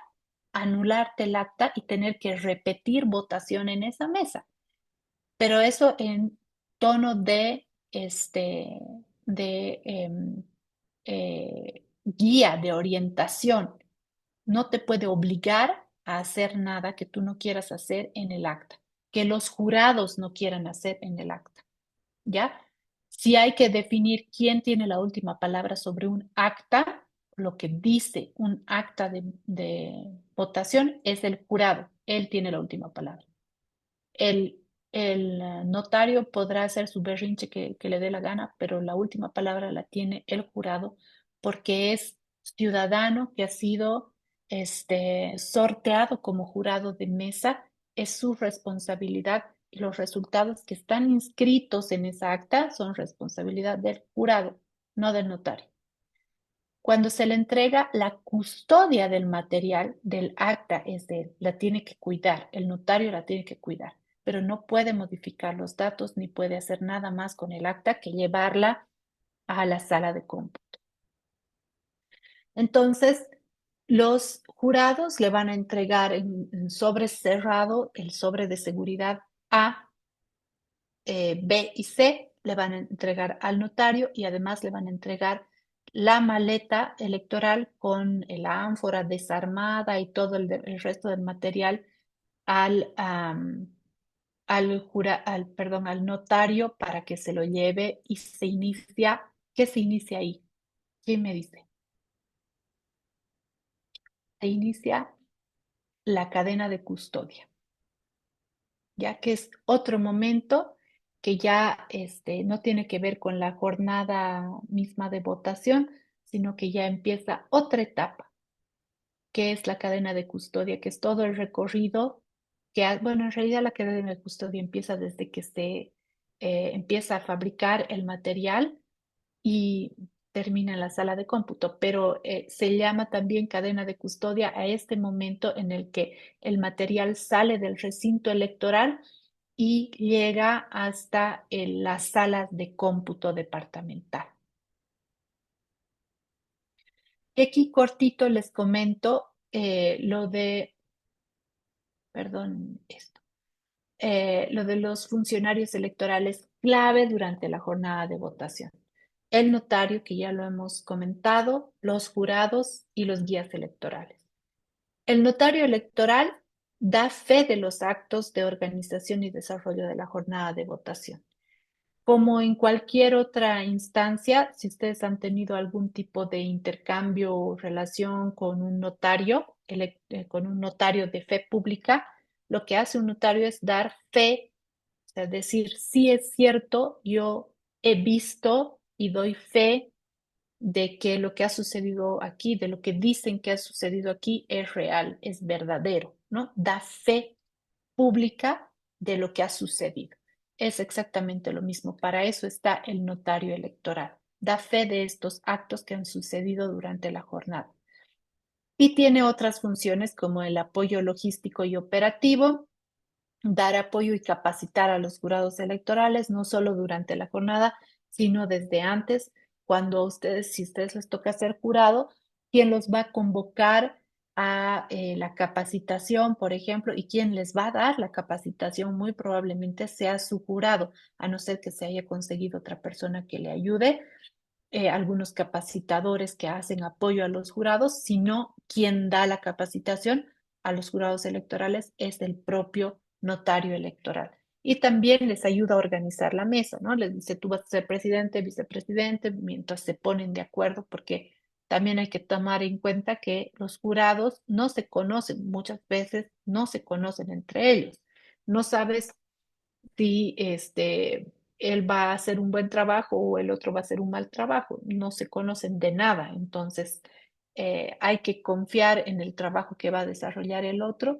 anularte el acta y tener que repetir votación en esa mesa. Pero eso en tono de guía, de orientación. No te puede obligar a hacer nada que tú no quieras hacer en el acta, que los jurados no quieran hacer en el acta, ¿ya? Si hay que definir quién tiene la última palabra sobre un acta, lo que dice un acta de votación es el jurado, él tiene la última palabra. El notario podrá hacer su berrinche que le dé la gana, pero la última palabra la tiene el jurado porque es ciudadano que ha sido sorteado como jurado de mesa, es su responsabilidad y los resultados que están inscritos en esa acta son responsabilidad del jurado, no del notario. Cuando se le entrega la custodia del material del acta es de él, la tiene que cuidar, el notario la tiene que cuidar, pero no puede modificar los datos ni puede hacer nada más con el acta que llevarla a la sala de cómputo. Entonces, los jurados le van a entregar en sobre cerrado el sobre de seguridad A, B y C, le van a entregar al notario y además le van a entregar la maleta electoral con la ánfora desarmada y todo el resto del material al notario para que se lo lleve y se inicia. ¿Qué se inicia ahí? ¿Quién me dice? Se inicia la cadena de custodia, ya que es otro momento que ya no tiene que ver con la jornada misma de votación, sino que ya empieza otra etapa, que es la cadena de custodia, que es todo el recorrido bueno, en realidad la cadena de custodia empieza desde que se empieza a fabricar el material y termina en la sala de cómputo, pero se llama también cadena de custodia a este momento en el que el material sale del recinto electoral y llega hasta las salas de cómputo departamental. Y aquí cortito les comento lo de los funcionarios electorales clave durante la jornada de votación. El notario, que ya lo hemos comentado, los jurados y los guías electorales. El notario electoral da fe de los actos de organización y desarrollo de la jornada de votación. Como en cualquier otra instancia, si ustedes han tenido algún tipo de intercambio o relación con un notario, de fe pública, lo que hace un notario es dar fe, o sea, decir, sí es cierto, yo he visto y doy fe de que lo que ha sucedido aquí, de lo que dicen que ha sucedido aquí es real, es verdadero, ¿no? Da fe pública de lo que ha sucedido. Es exactamente lo mismo. Para eso está el notario electoral. Da fe de estos actos que han sucedido durante la jornada. Y tiene otras funciones como el apoyo logístico y operativo, dar apoyo y capacitar a los jurados electorales, no solo durante la jornada, sino desde antes, cuando ustedes, si a ustedes les toca ser jurado, quién los va a convocar a la capacitación, por ejemplo, y quién les va a dar la capacitación muy probablemente sea su jurado, a no ser que se haya conseguido otra persona que le ayude, algunos capacitadores que hacen apoyo a los jurados, sino quien da la capacitación a los jurados electorales es el propio notario electoral. Y también les ayuda a organizar la mesa, ¿no? Les dice, tú vas a ser presidente, vicepresidente, mientras se ponen de acuerdo, porque también hay que tomar en cuenta que los jurados no se conocen, muchas veces no se conocen entre ellos. No sabes si él va a hacer un buen trabajo o el otro va a hacer un mal trabajo. No se conocen de nada. Entonces, hay que confiar en el trabajo que va a desarrollar el otro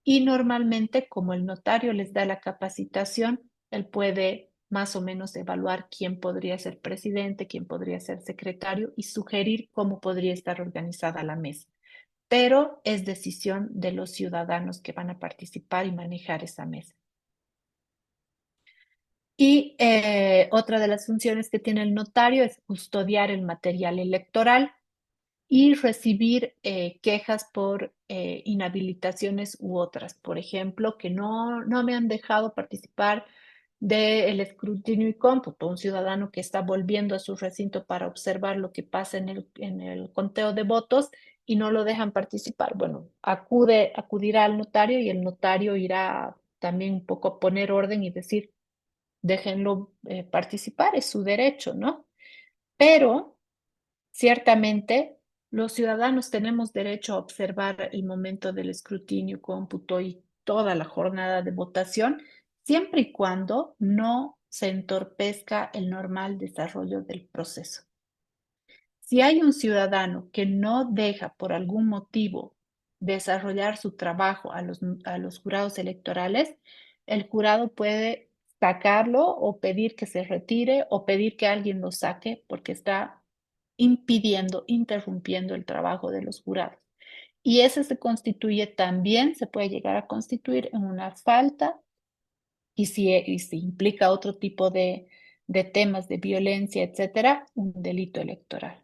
y normalmente, como el notario les da la capacitación, él puede más o menos evaluar quién podría ser presidente, quién podría ser secretario y sugerir cómo podría estar organizada la mesa. Pero es decisión de los ciudadanos que van a participar y manejar esa mesa. Y otra de las funciones que tiene el notario es custodiar el material electoral y recibir quejas por inhabilitaciones u otras. Por ejemplo, que no me han dejado participar del escrutinio y cómputo. Un ciudadano que está volviendo a su recinto para observar lo que pasa en el conteo de votos y no lo dejan participar. Bueno, acudirá al notario y el notario irá también un poco a poner orden y decir, déjenlo participar, es su derecho, ¿no? Pero ciertamente los ciudadanos tenemos derecho a observar el momento del escrutinio, cómputo y toda la jornada de votación, siempre y cuando no se entorpezca el normal desarrollo del proceso. Si hay un ciudadano que no deja por algún motivo desarrollar su trabajo a los jurados electorales, el jurado puede sacarlo o pedir que se retire o pedir que alguien lo saque porque está impidiendo, interrumpiendo el trabajo de los jurados. Y ese se constituye también, se puede llegar a constituir en una falta y si implica otro tipo de temas de violencia, etcétera, un delito electoral,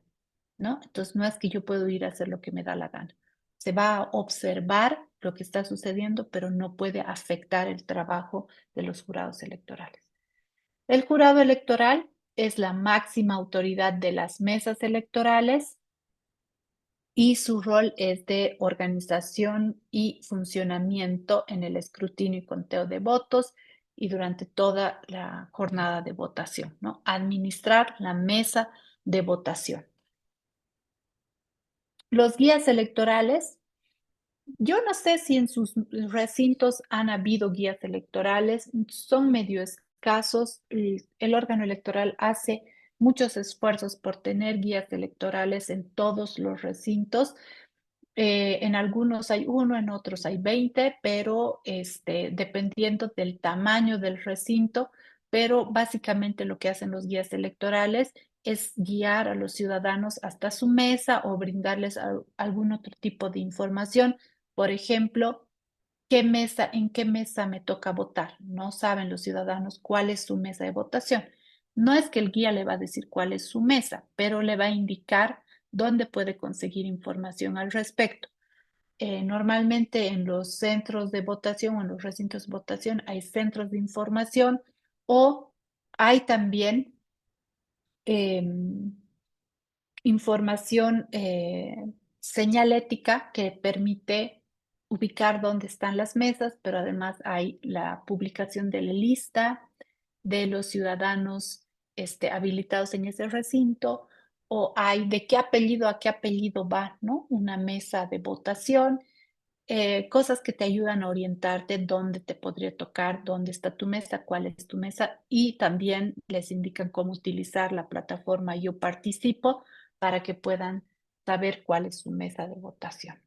¿no? Entonces no es que yo puedo ir a hacer lo que me da la gana. Se va a observar lo que está sucediendo, pero no puede afectar el trabajo de los jurados electorales. El jurado electoral es la máxima autoridad de las mesas electorales y su rol es de organización y funcionamiento en el escrutinio y conteo de votos y durante toda la jornada de votación, ¿no? Administrar la mesa de votación. Los guías electorales, yo no sé si en sus recintos han habido guías electorales, son medio escasos. El órgano electoral hace muchos esfuerzos por tener guías electorales en todos los recintos. En algunos hay uno, en otros hay 20, pero dependiendo del tamaño del recinto, pero básicamente lo que hacen los guías electorales es guiar a los ciudadanos hasta su mesa o brindarles algún otro tipo de información. Por ejemplo, en qué mesa me toca votar. No saben los ciudadanos cuál es su mesa de votación. No es que el guía le va a decir cuál es su mesa, pero le va a indicar dónde puede conseguir información al respecto. Normalmente en los centros de votación o en los recintos de votación hay centros de información o hay también información señalética que permite ubicar dónde están las mesas, pero además hay la publicación de la lista de los ciudadanos habilitados en ese recinto, o hay de qué apellido a qué apellido va, ¿no? Una mesa de votación, cosas que te ayudan a orientarte dónde te podría tocar, dónde está tu mesa, cuál es tu mesa, y también les indican cómo utilizar la plataforma Yo Participo para que puedan saber cuál es su mesa de votación.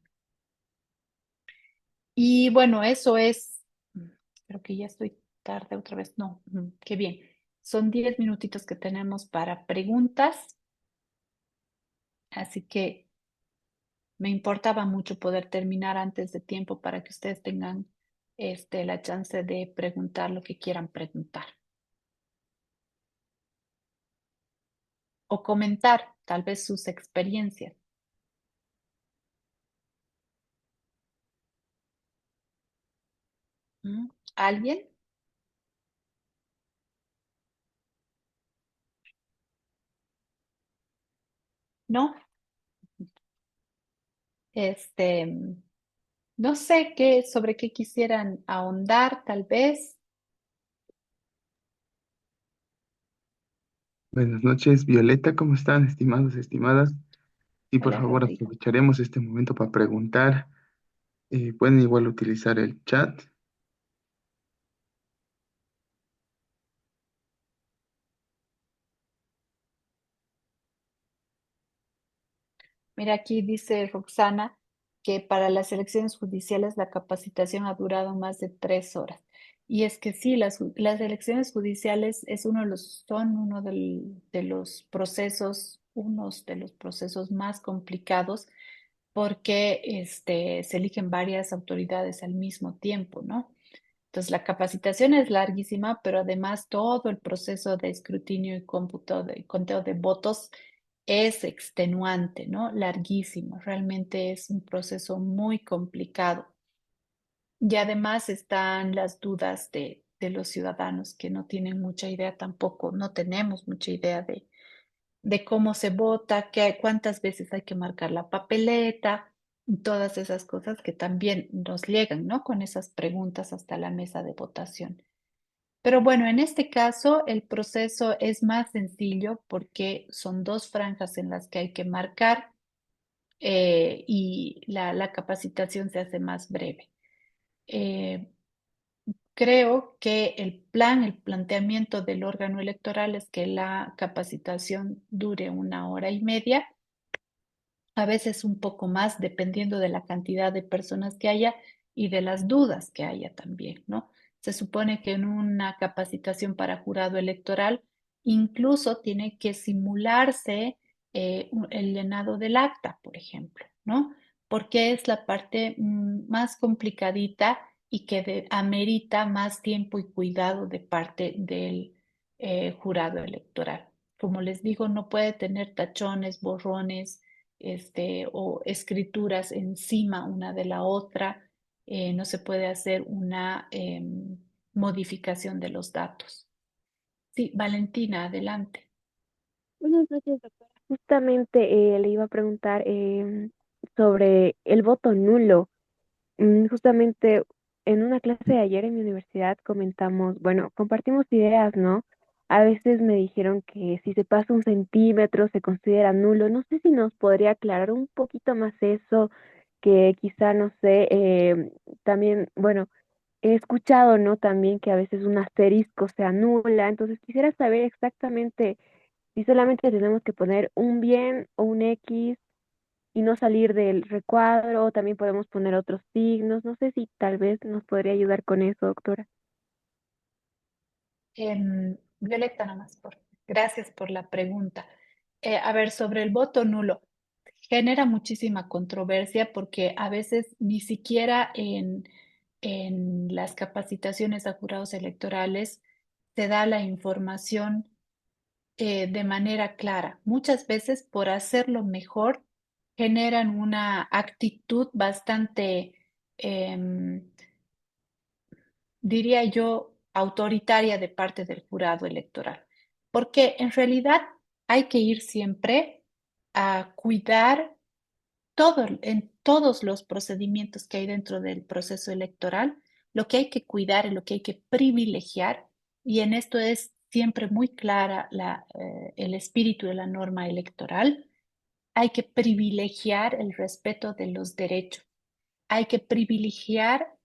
Y bueno, eso es, creo que ya estoy tarde otra vez, no, qué bien. Son 10 minutitos que tenemos para preguntas, así que me importaba mucho poder terminar antes de tiempo para que ustedes tengan la chance de preguntar lo que quieran preguntar. O comentar tal vez sus experiencias. ¿Alguien? ¿No? No sé sobre qué quisieran ahondar, tal vez. Buenas noches, Violeta, ¿cómo están, estimados, estimadas? Y por Hola, favor, Rodrigo. aprovecharemos este momento para preguntar. Pueden igual utilizar el chat. Mira, aquí dice Roxana que para las elecciones judiciales la capacitación ha durado más de 3 horas. Y es que sí, las elecciones judiciales son de los procesos, unos de los procesos más complicados porque se eligen varias autoridades al mismo tiempo, ¿no? Entonces, la capacitación es larguísima, pero además todo el proceso de escrutinio y cómputo de conteo de votos es extenuante, ¿no? Larguísimo. Realmente es un proceso muy complicado. Y además están las dudas de los ciudadanos que no tienen mucha idea tampoco, no tenemos mucha idea de cómo se vota, cuántas veces hay que marcar la papeleta, todas esas cosas que también nos llegan, ¿no? Con esas preguntas hasta la mesa de votación. Pero bueno, en este caso el proceso es más sencillo porque son 2 franjas en las que hay que marcar y la capacitación se hace más breve. Eh, Creo que el planteamiento del órgano electoral es que la capacitación dure 1 hora y media, a veces un poco más, dependiendo de la cantidad de personas que haya y de las dudas que haya también, ¿no? Se supone que en una capacitación para jurado electoral incluso tiene que simularse el llenado del acta, por ejemplo, ¿no? Porque es la parte más complicadita y que amerita más tiempo y cuidado de parte del jurado electoral. Como les digo, no puede tener tachones, borrones, o escrituras encima una de la otra. No se puede hacer una modificación de los datos. Sí, Valentina, adelante. Buenas noches, doctora. Justamente le iba a preguntar sobre el voto nulo. Justamente en una clase de ayer en mi universidad comentamos, bueno, compartimos ideas, ¿no? A veces me dijeron que si se pasa 1 centímetro se considera nulo. No sé si nos podría aclarar un poquito más eso, que quizá, no sé, también, bueno, he escuchado, ¿no? También que a veces un asterisco se anula. Entonces quisiera saber exactamente si solamente tenemos que poner un bien o un X y no salir del recuadro, o también podemos poner otros signos. No sé si tal vez nos podría ayudar con eso, doctora. Violeta, gracias por la pregunta. A ver, sobre el voto nulo, genera muchísima controversia porque a veces ni siquiera en las capacitaciones a jurados electorales se da la información de manera clara. Muchas veces por hacerlo mejor generan una actitud bastante, em, diría yo, autoritaria de parte del jurado electoral, porque en realidad hay que ir siempre a cuidar en todos los procedimientos que hay dentro del proceso electoral, lo que hay que cuidar y lo que hay que privilegiar, y en esto es siempre muy clara el espíritu de la norma electoral. Hay que privilegiar el respeto de los derechos, hay que privilegiar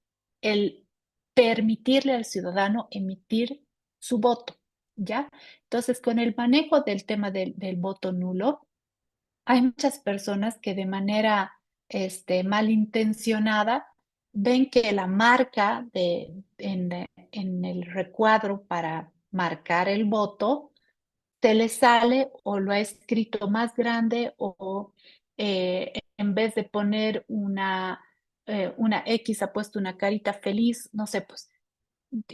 el permitirle al ciudadano emitir su voto, ¿ya? Entonces, con el manejo del tema del voto nulo, hay muchas personas que de manera malintencionada ven que la marca en el recuadro para marcar el voto se le sale o lo ha escrito más grande o en vez de poner una X ha puesto una carita feliz, no sé, pues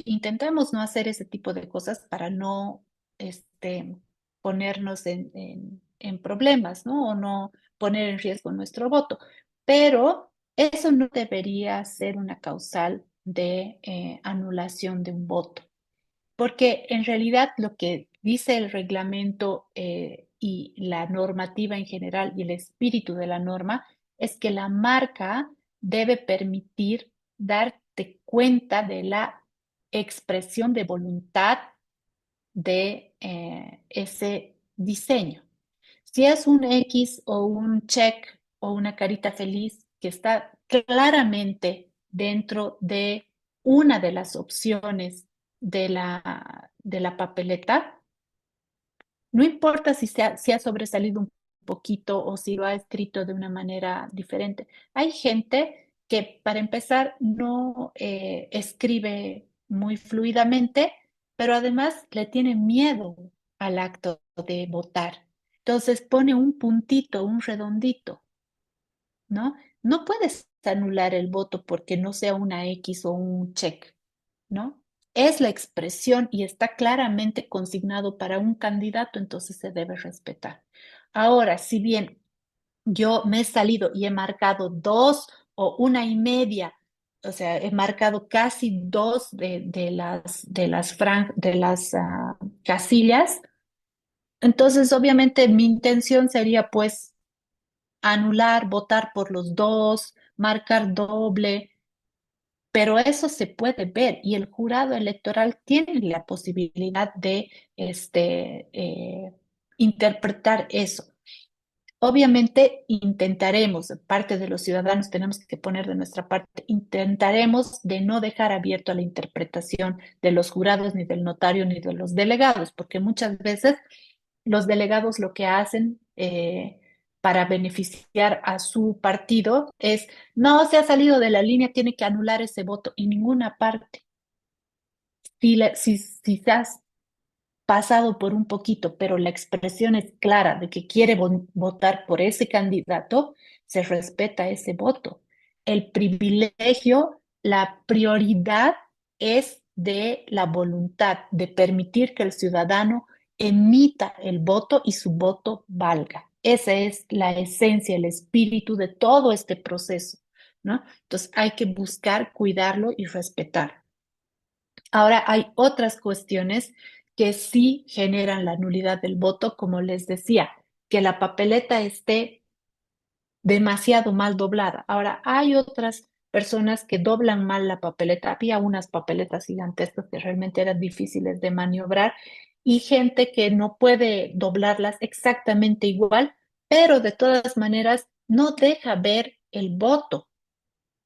intentemos no hacer ese tipo de cosas para no ponernos en problemas, ¿no? O no poner en riesgo nuestro voto. Pero eso no debería ser una causal de anulación de un voto, porque en realidad lo que dice el reglamento y la normativa en general y el espíritu de la norma es que la marca debe permitir darte cuenta de la expresión de voluntad de ese diseño. Si es un X o un check o una carita feliz que está claramente dentro de una de las opciones de la papeleta, no importa si ha sobresalido un poquito o si lo ha escrito de una manera diferente. Hay gente que, para empezar, no escribe muy fluidamente, pero además le tiene miedo al acto de votar. Entonces pone un puntito, un redondito, ¿no? No puedes anular el voto porque no sea una X o un check, ¿no? Es la expresión y está claramente consignado para un candidato, entonces se debe respetar. Ahora, si bien yo me he salido y he marcado 2 o 1,5, o sea, he marcado casi 2 de las casillas, entonces obviamente mi intención sería pues anular, votar por los dos, marcar doble, pero eso se puede ver y el jurado electoral tiene la posibilidad de interpretar eso. Obviamente intentaremos, parte de los ciudadanos tenemos que poner de nuestra parte, intentaremos de no dejar abierto a la interpretación de los jurados, ni del notario, ni de los delegados, porque muchas veces los delegados lo que hacen para beneficiar a su partido es, no se ha salido de la línea, tiene que anular ese voto en ninguna parte. Si se has pasado por un poquito, pero la expresión es clara de que quiere votar por ese candidato, se respeta ese voto. El privilegio, la prioridad es de la voluntad, de permitir que el ciudadano emita el voto y su voto valga. Esa es la esencia, el espíritu de todo este proceso, ¿no? Entonces hay que buscar cuidarlo y respetar. Ahora hay otras cuestiones que sí generan la nulidad del voto, como les decía, que la papeleta esté demasiado mal doblada. Ahora hay otras personas que doblan mal la papeleta. Había unas papeletas gigantescas que realmente eran difíciles de maniobrar y gente que no puede doblarlas exactamente igual, pero de todas maneras no deja ver el voto.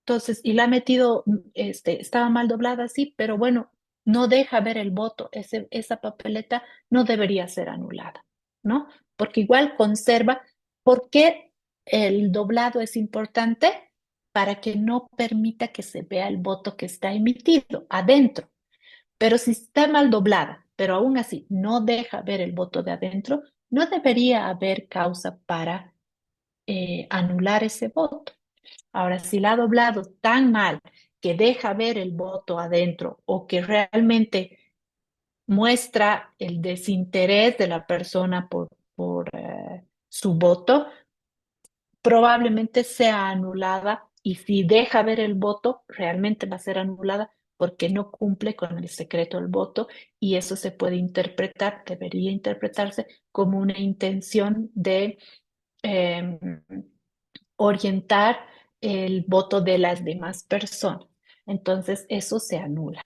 Entonces, y la ha metido, estaba mal doblada, sí, pero bueno, no deja ver el voto. Esa papeleta no debería ser anulada, ¿no? Porque igual conserva. ¿Por qué el doblado es importante? Para que no permita que se vea el voto que está emitido adentro. Pero si está mal doblada, pero aún así no deja ver el voto de adentro, no debería haber causa para anular ese voto. Ahora, si la ha doblado tan mal que deja ver el voto adentro o que realmente muestra el desinterés de la persona por su voto, probablemente sea anulada y si deja ver el voto, realmente va a ser anulada porque no cumple con el secreto del voto y eso se puede interpretar, debería interpretarse como una intención de eh, orientar el voto de las demás personas. Entonces, eso se anula,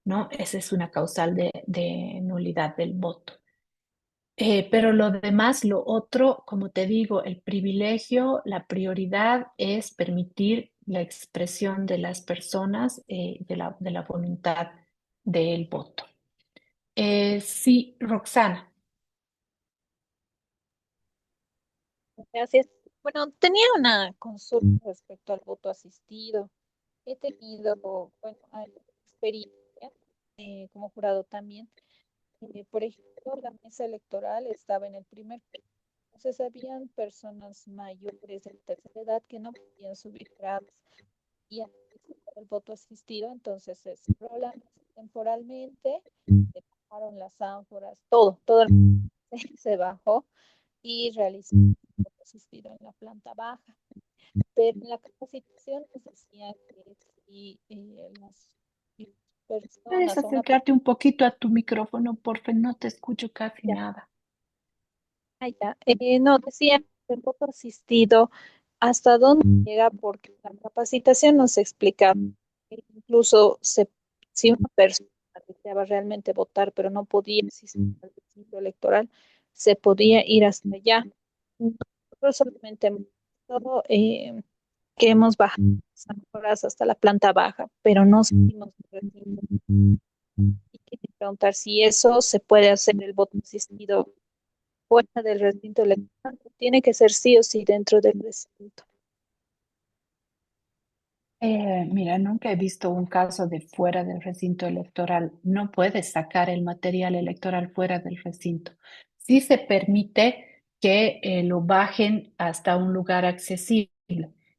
¿no? Esa es una causal de nulidad del voto. Pero lo demás, lo otro, como te digo, el privilegio, la prioridad es permitir la expresión de las personas de la voluntad del voto. Sí, Roxana. Gracias. Bueno, tenía una consulta respecto al voto asistido. He tenido, bueno, experiencia como jurado también. Por ejemplo, la mesa electoral estaba en el primer piso. Entonces, habían personas mayores de tercera edad que no podían subir gradas y el voto asistido, entonces se cerró la mesa temporalmente, se bajaron las ánforas, todo el se bajó y realizó el voto asistido en la planta baja. Pero en la capacitación nos decían que si las ¿Puedes personas o una acercarte un poquito a tu micrófono, porfa? No te escucho casi persona, nada. ya, no, decían que el voto asistido, ¿hasta dónde llega? Porque la capacitación nos explicaba que incluso si una persona deseaba realmente votar, pero no podía asistir al recinto electoral, se podía ir hasta allá. Nosotros solamente hemos visto, que hemos bajado las ánforas hasta la planta baja, pero no salimos del recinto. Y quería preguntar si eso se puede hacer el voto asistido fuera del recinto electoral. Tiene que ser sí o sí dentro del recinto. Mira, nunca he visto un caso de fuera del recinto electoral. No puedes sacar el material electoral fuera del recinto. Sí se permite que lo bajen hasta un lugar accesible.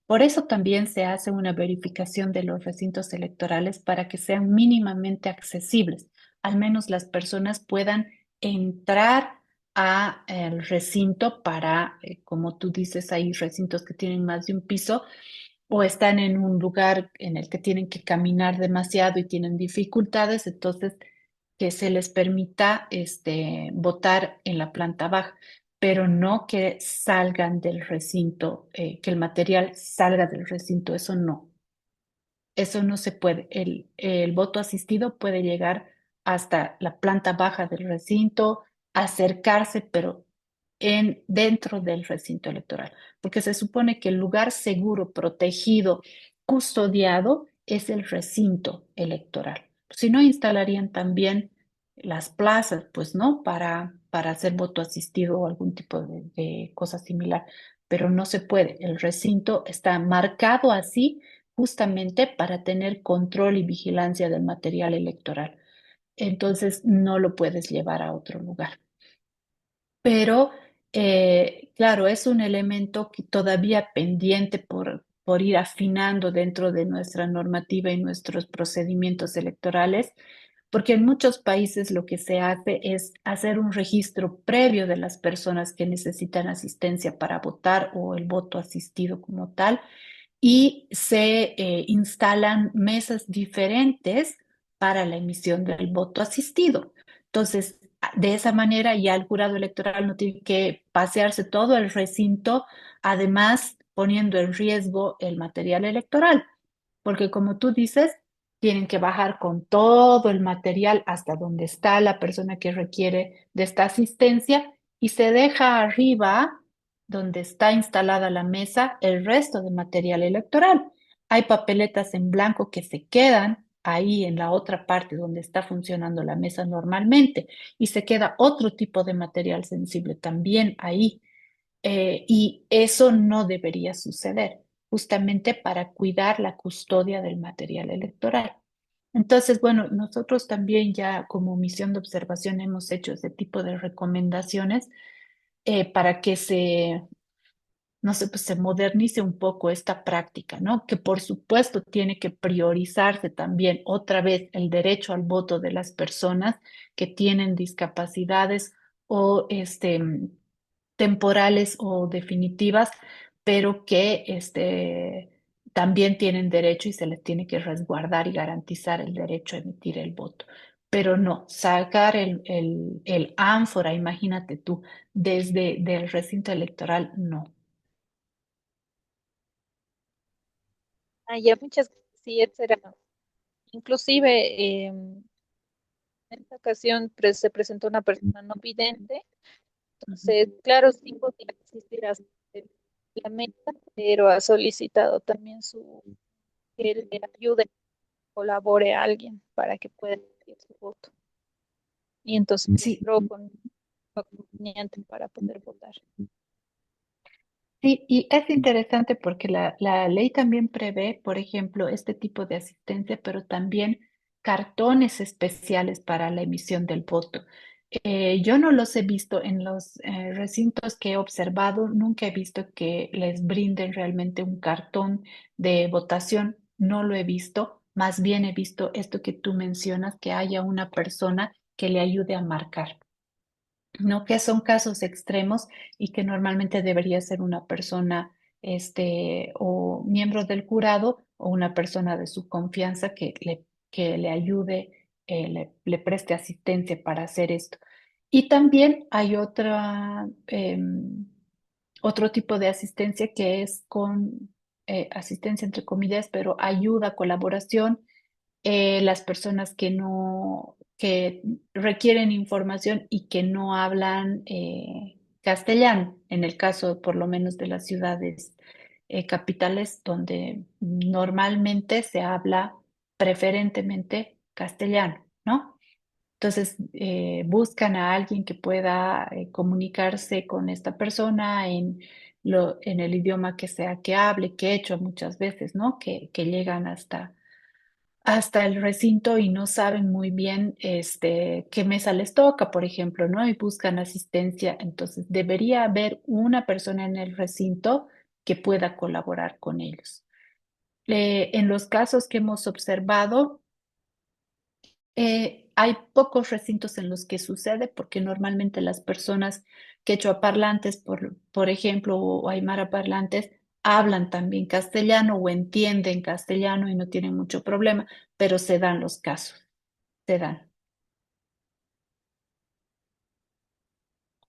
Por eso también se hace una verificación de los recintos electorales para que sean mínimamente accesibles. Al menos las personas puedan entrar a el recinto para, como tú dices, hay recintos que tienen más de un piso o están en un lugar en el que tienen que caminar demasiado y tienen dificultades, entonces que se les permita votar en la planta baja, pero no que salgan del recinto, que el material salga del recinto, eso no se puede. El voto asistido puede llegar hasta la planta baja del recinto, acercarse, pero dentro del recinto electoral, porque se supone que el lugar seguro, protegido, custodiado es el recinto electoral. Si no, instalarían también las plazas, pues, ¿no? Para hacer voto asistido o algún tipo de cosa similar, pero no se puede. El recinto está marcado así justamente para tener control y vigilancia del material electoral. Entonces, no lo puedes llevar a otro lugar. Pero, claro, es un elemento que todavía pendiente por ir afinando dentro de nuestra normativa y nuestros procedimientos electorales, porque en muchos países lo que se hace es hacer un registro previo de las personas que necesitan asistencia para votar o el voto asistido como tal y se instalan mesas diferentes para la emisión del voto asistido. Entonces, de esa manera ya el jurado electoral no tiene que pasearse todo el recinto, además poniendo en riesgo el material electoral, porque como tú dices, tienen que bajar con todo el material hasta donde está la persona que requiere de esta asistencia y se deja arriba donde está instalada la mesa el resto de material electoral. Hay papeletas en blanco que se quedan ahí en la otra parte donde está funcionando la mesa normalmente y se queda otro tipo de material sensible también ahí. Y eso no debería suceder, justamente para cuidar la custodia del material electoral. Entonces, bueno, nosotros también ya como misión de observación hemos hecho ese tipo de recomendaciones para que no sé, pues se modernice un poco esta práctica, ¿no? Que por supuesto tiene que priorizarse también otra vez el derecho al voto de las personas que tienen discapacidades o temporales o definitivas, pero que también tienen derecho y se les tiene que resguardar y garantizar el derecho a emitir el voto. Pero no, sacar el ánfora, imagínate tú, desde del recinto electoral, no. Ah, ya, muchas gracias. Sí, etcétera. Inclusive, en esta ocasión se presentó una persona no vidente. Ujú. Entonces, claro, sí podía asistir a la meta, pero ha solicitado también que le ayude, colabore a alguien para que pueda emitir su voto. Y entonces Sí, entró con un acompañante para poder votar. Sí, y es interesante porque la ley también prevé, por ejemplo, este tipo de asistencia, pero también cartones especiales para la emisión del voto. Yo no los he visto en los recintos que he observado, nunca he visto que les brinden realmente un cartón de votación, no lo he visto, más bien he visto esto que tú mencionas, que haya una persona que le ayude a marcar. No, que son casos extremos y que normalmente debería ser una persona, o miembro del jurado o una persona de su confianza que le ayude, le preste asistencia para hacer esto. Y también hay otro tipo de asistencia que es con asistencia entre comillas, pero ayuda, colaboración, las personas que requieren información y que no hablan castellano, en el caso por lo menos de las ciudades capitales donde normalmente se habla preferentemente castellano, ¿no? Entonces, buscan a alguien que pueda comunicarse con esta persona en el idioma que sea que hable, que he hecho muchas veces, ¿no? Que llegan hasta el recinto y no saben muy bien qué mesa les toca, por ejemplo, ¿no? Y buscan asistencia. Entonces, debería haber una persona en el recinto que pueda colaborar con ellos. En los casos que hemos observado, hay pocos recintos en los que sucede porque normalmente las personas quechua-parlantes, por ejemplo, o aymara-parlantes, hablan también castellano o entienden castellano y no tienen mucho problema, pero se dan los casos, se dan.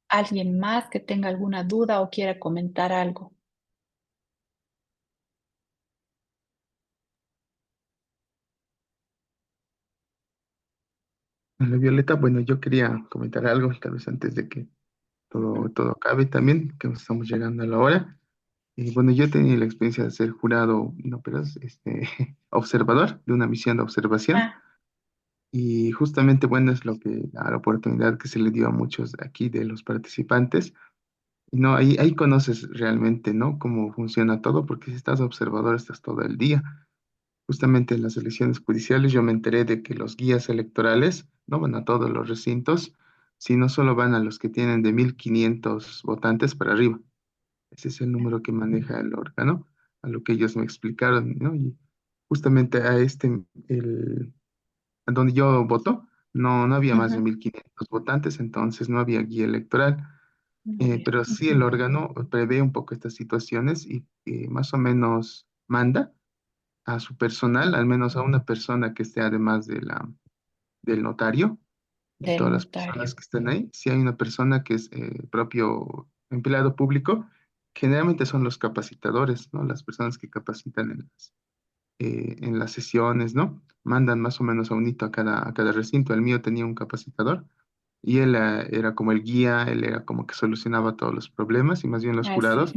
¿Alguien más que tenga alguna duda o quiera comentar algo? Hola, Violeta, bueno, yo quería comentar algo, tal vez antes de que todo acabe también, que estamos llegando a la hora. Y bueno, yo he tenido la experiencia de ser jurado, no, pero es observador de una misión de observación. Ah, Y justamente, bueno, es lo que la oportunidad que se le dio a muchos aquí de los participantes. Y no, ahí conoces realmente, ¿no? Cómo funciona todo, porque si estás observador, estás todo el día. Justamente en las elecciones judiciales yo me enteré de que los guías electorales no van a todos los recintos, sino solo van a los que tienen de 1.500 votantes para arriba. Ese es el número que maneja el órgano, a lo que ellos me explicaron, ¿no? Y justamente a donde yo voto, no había más de ujú, 1.500 votantes, entonces no había guía electoral. no había. Pero sí el Ujú. órgano prevé un poco estas situaciones y más o menos manda a su personal, al menos a una persona que esté además del notario, de Del todas las notario. personas que están ahí. Si hay una persona que es propio empleado público, generalmente son los capacitadores, ¿no? Las personas que capacitan en las sesiones, ¿no? Mandan más o menos a un hito a cada recinto. El mío tenía un capacitador y él era como el guía, él era como que solucionaba todos los problemas y más bien los Ah, sí. jurados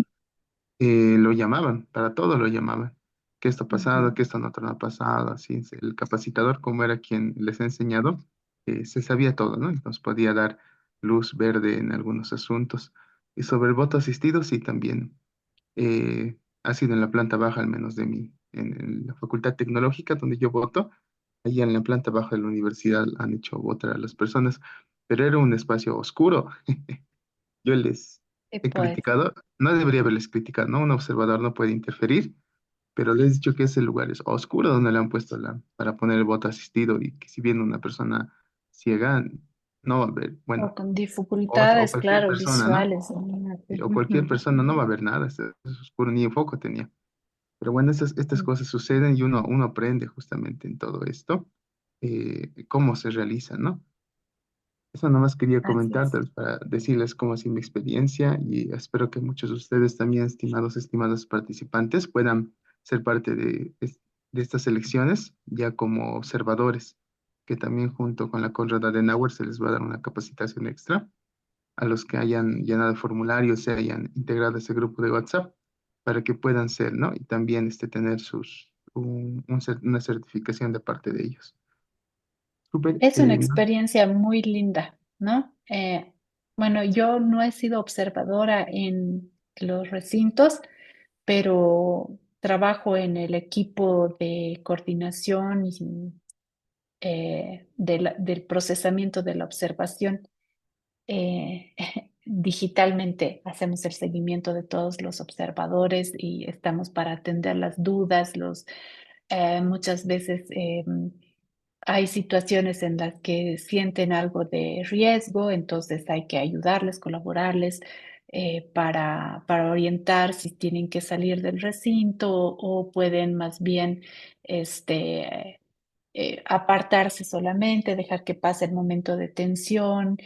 lo llamaban, para todo lo llamaban. ¿Qué esto ha pasado? Ujú. ¿Qué esto no ha pasado? Así, el capacitador, como era quien les ha enseñado, se sabía todo, ¿no? Y nos podía dar luz verde en algunos asuntos. Y sobre el voto asistido, sí, también ha sido en la planta baja, al menos de mí, en la Facultad Tecnológica, donde yo voto. Ahí en la planta baja de la universidad han hecho votar a las personas, pero era un espacio oscuro. Yo les Sí, he pues. criticado, no debería haberles criticado, ¿no? Un observador no puede interferir, pero les he dicho que ese lugar es oscuro donde le han puesto para poner el voto asistido y que si viene una persona ciega, no va a ver, O bueno, con o dificultades, cualquier claro, persona, ¿no? visuales. Imagínate. O cualquier Ujú. persona no va a ver nada, es oscuro, ni foco tenía. Pero bueno, estas cosas suceden y uno aprende justamente en todo esto, cómo se realiza, ¿no? Eso nomás quería Así comentar es. para decirles cómo ha sido mi experiencia y espero que muchos de ustedes también, estimados participantes, puedan ser parte de estas elecciones ya como observadores, que también junto con la Konrad Adenauer se les va a dar una capacitación extra a los que hayan llenado el formulario, se hayan integrado a ese grupo de WhatsApp, para que puedan ser, ¿no? Y también tener una certificación de parte de ellos. Súper, Es una experiencia muy linda, ¿no? Bueno, yo no he sido observadora los recintos, pero trabajo en el equipo de coordinación y, del procesamiento de la observación. eh, Digitalmente hacemos el seguimiento de todos los observadores y estamos para atender las dudas, muchas veces hay situaciones en las que sienten algo de riesgo, entonces hay que ayudarles, colaborarles para orientar si tienen que salir del recinto o pueden más bien apartarse solamente, dejar que pase el momento de tensión.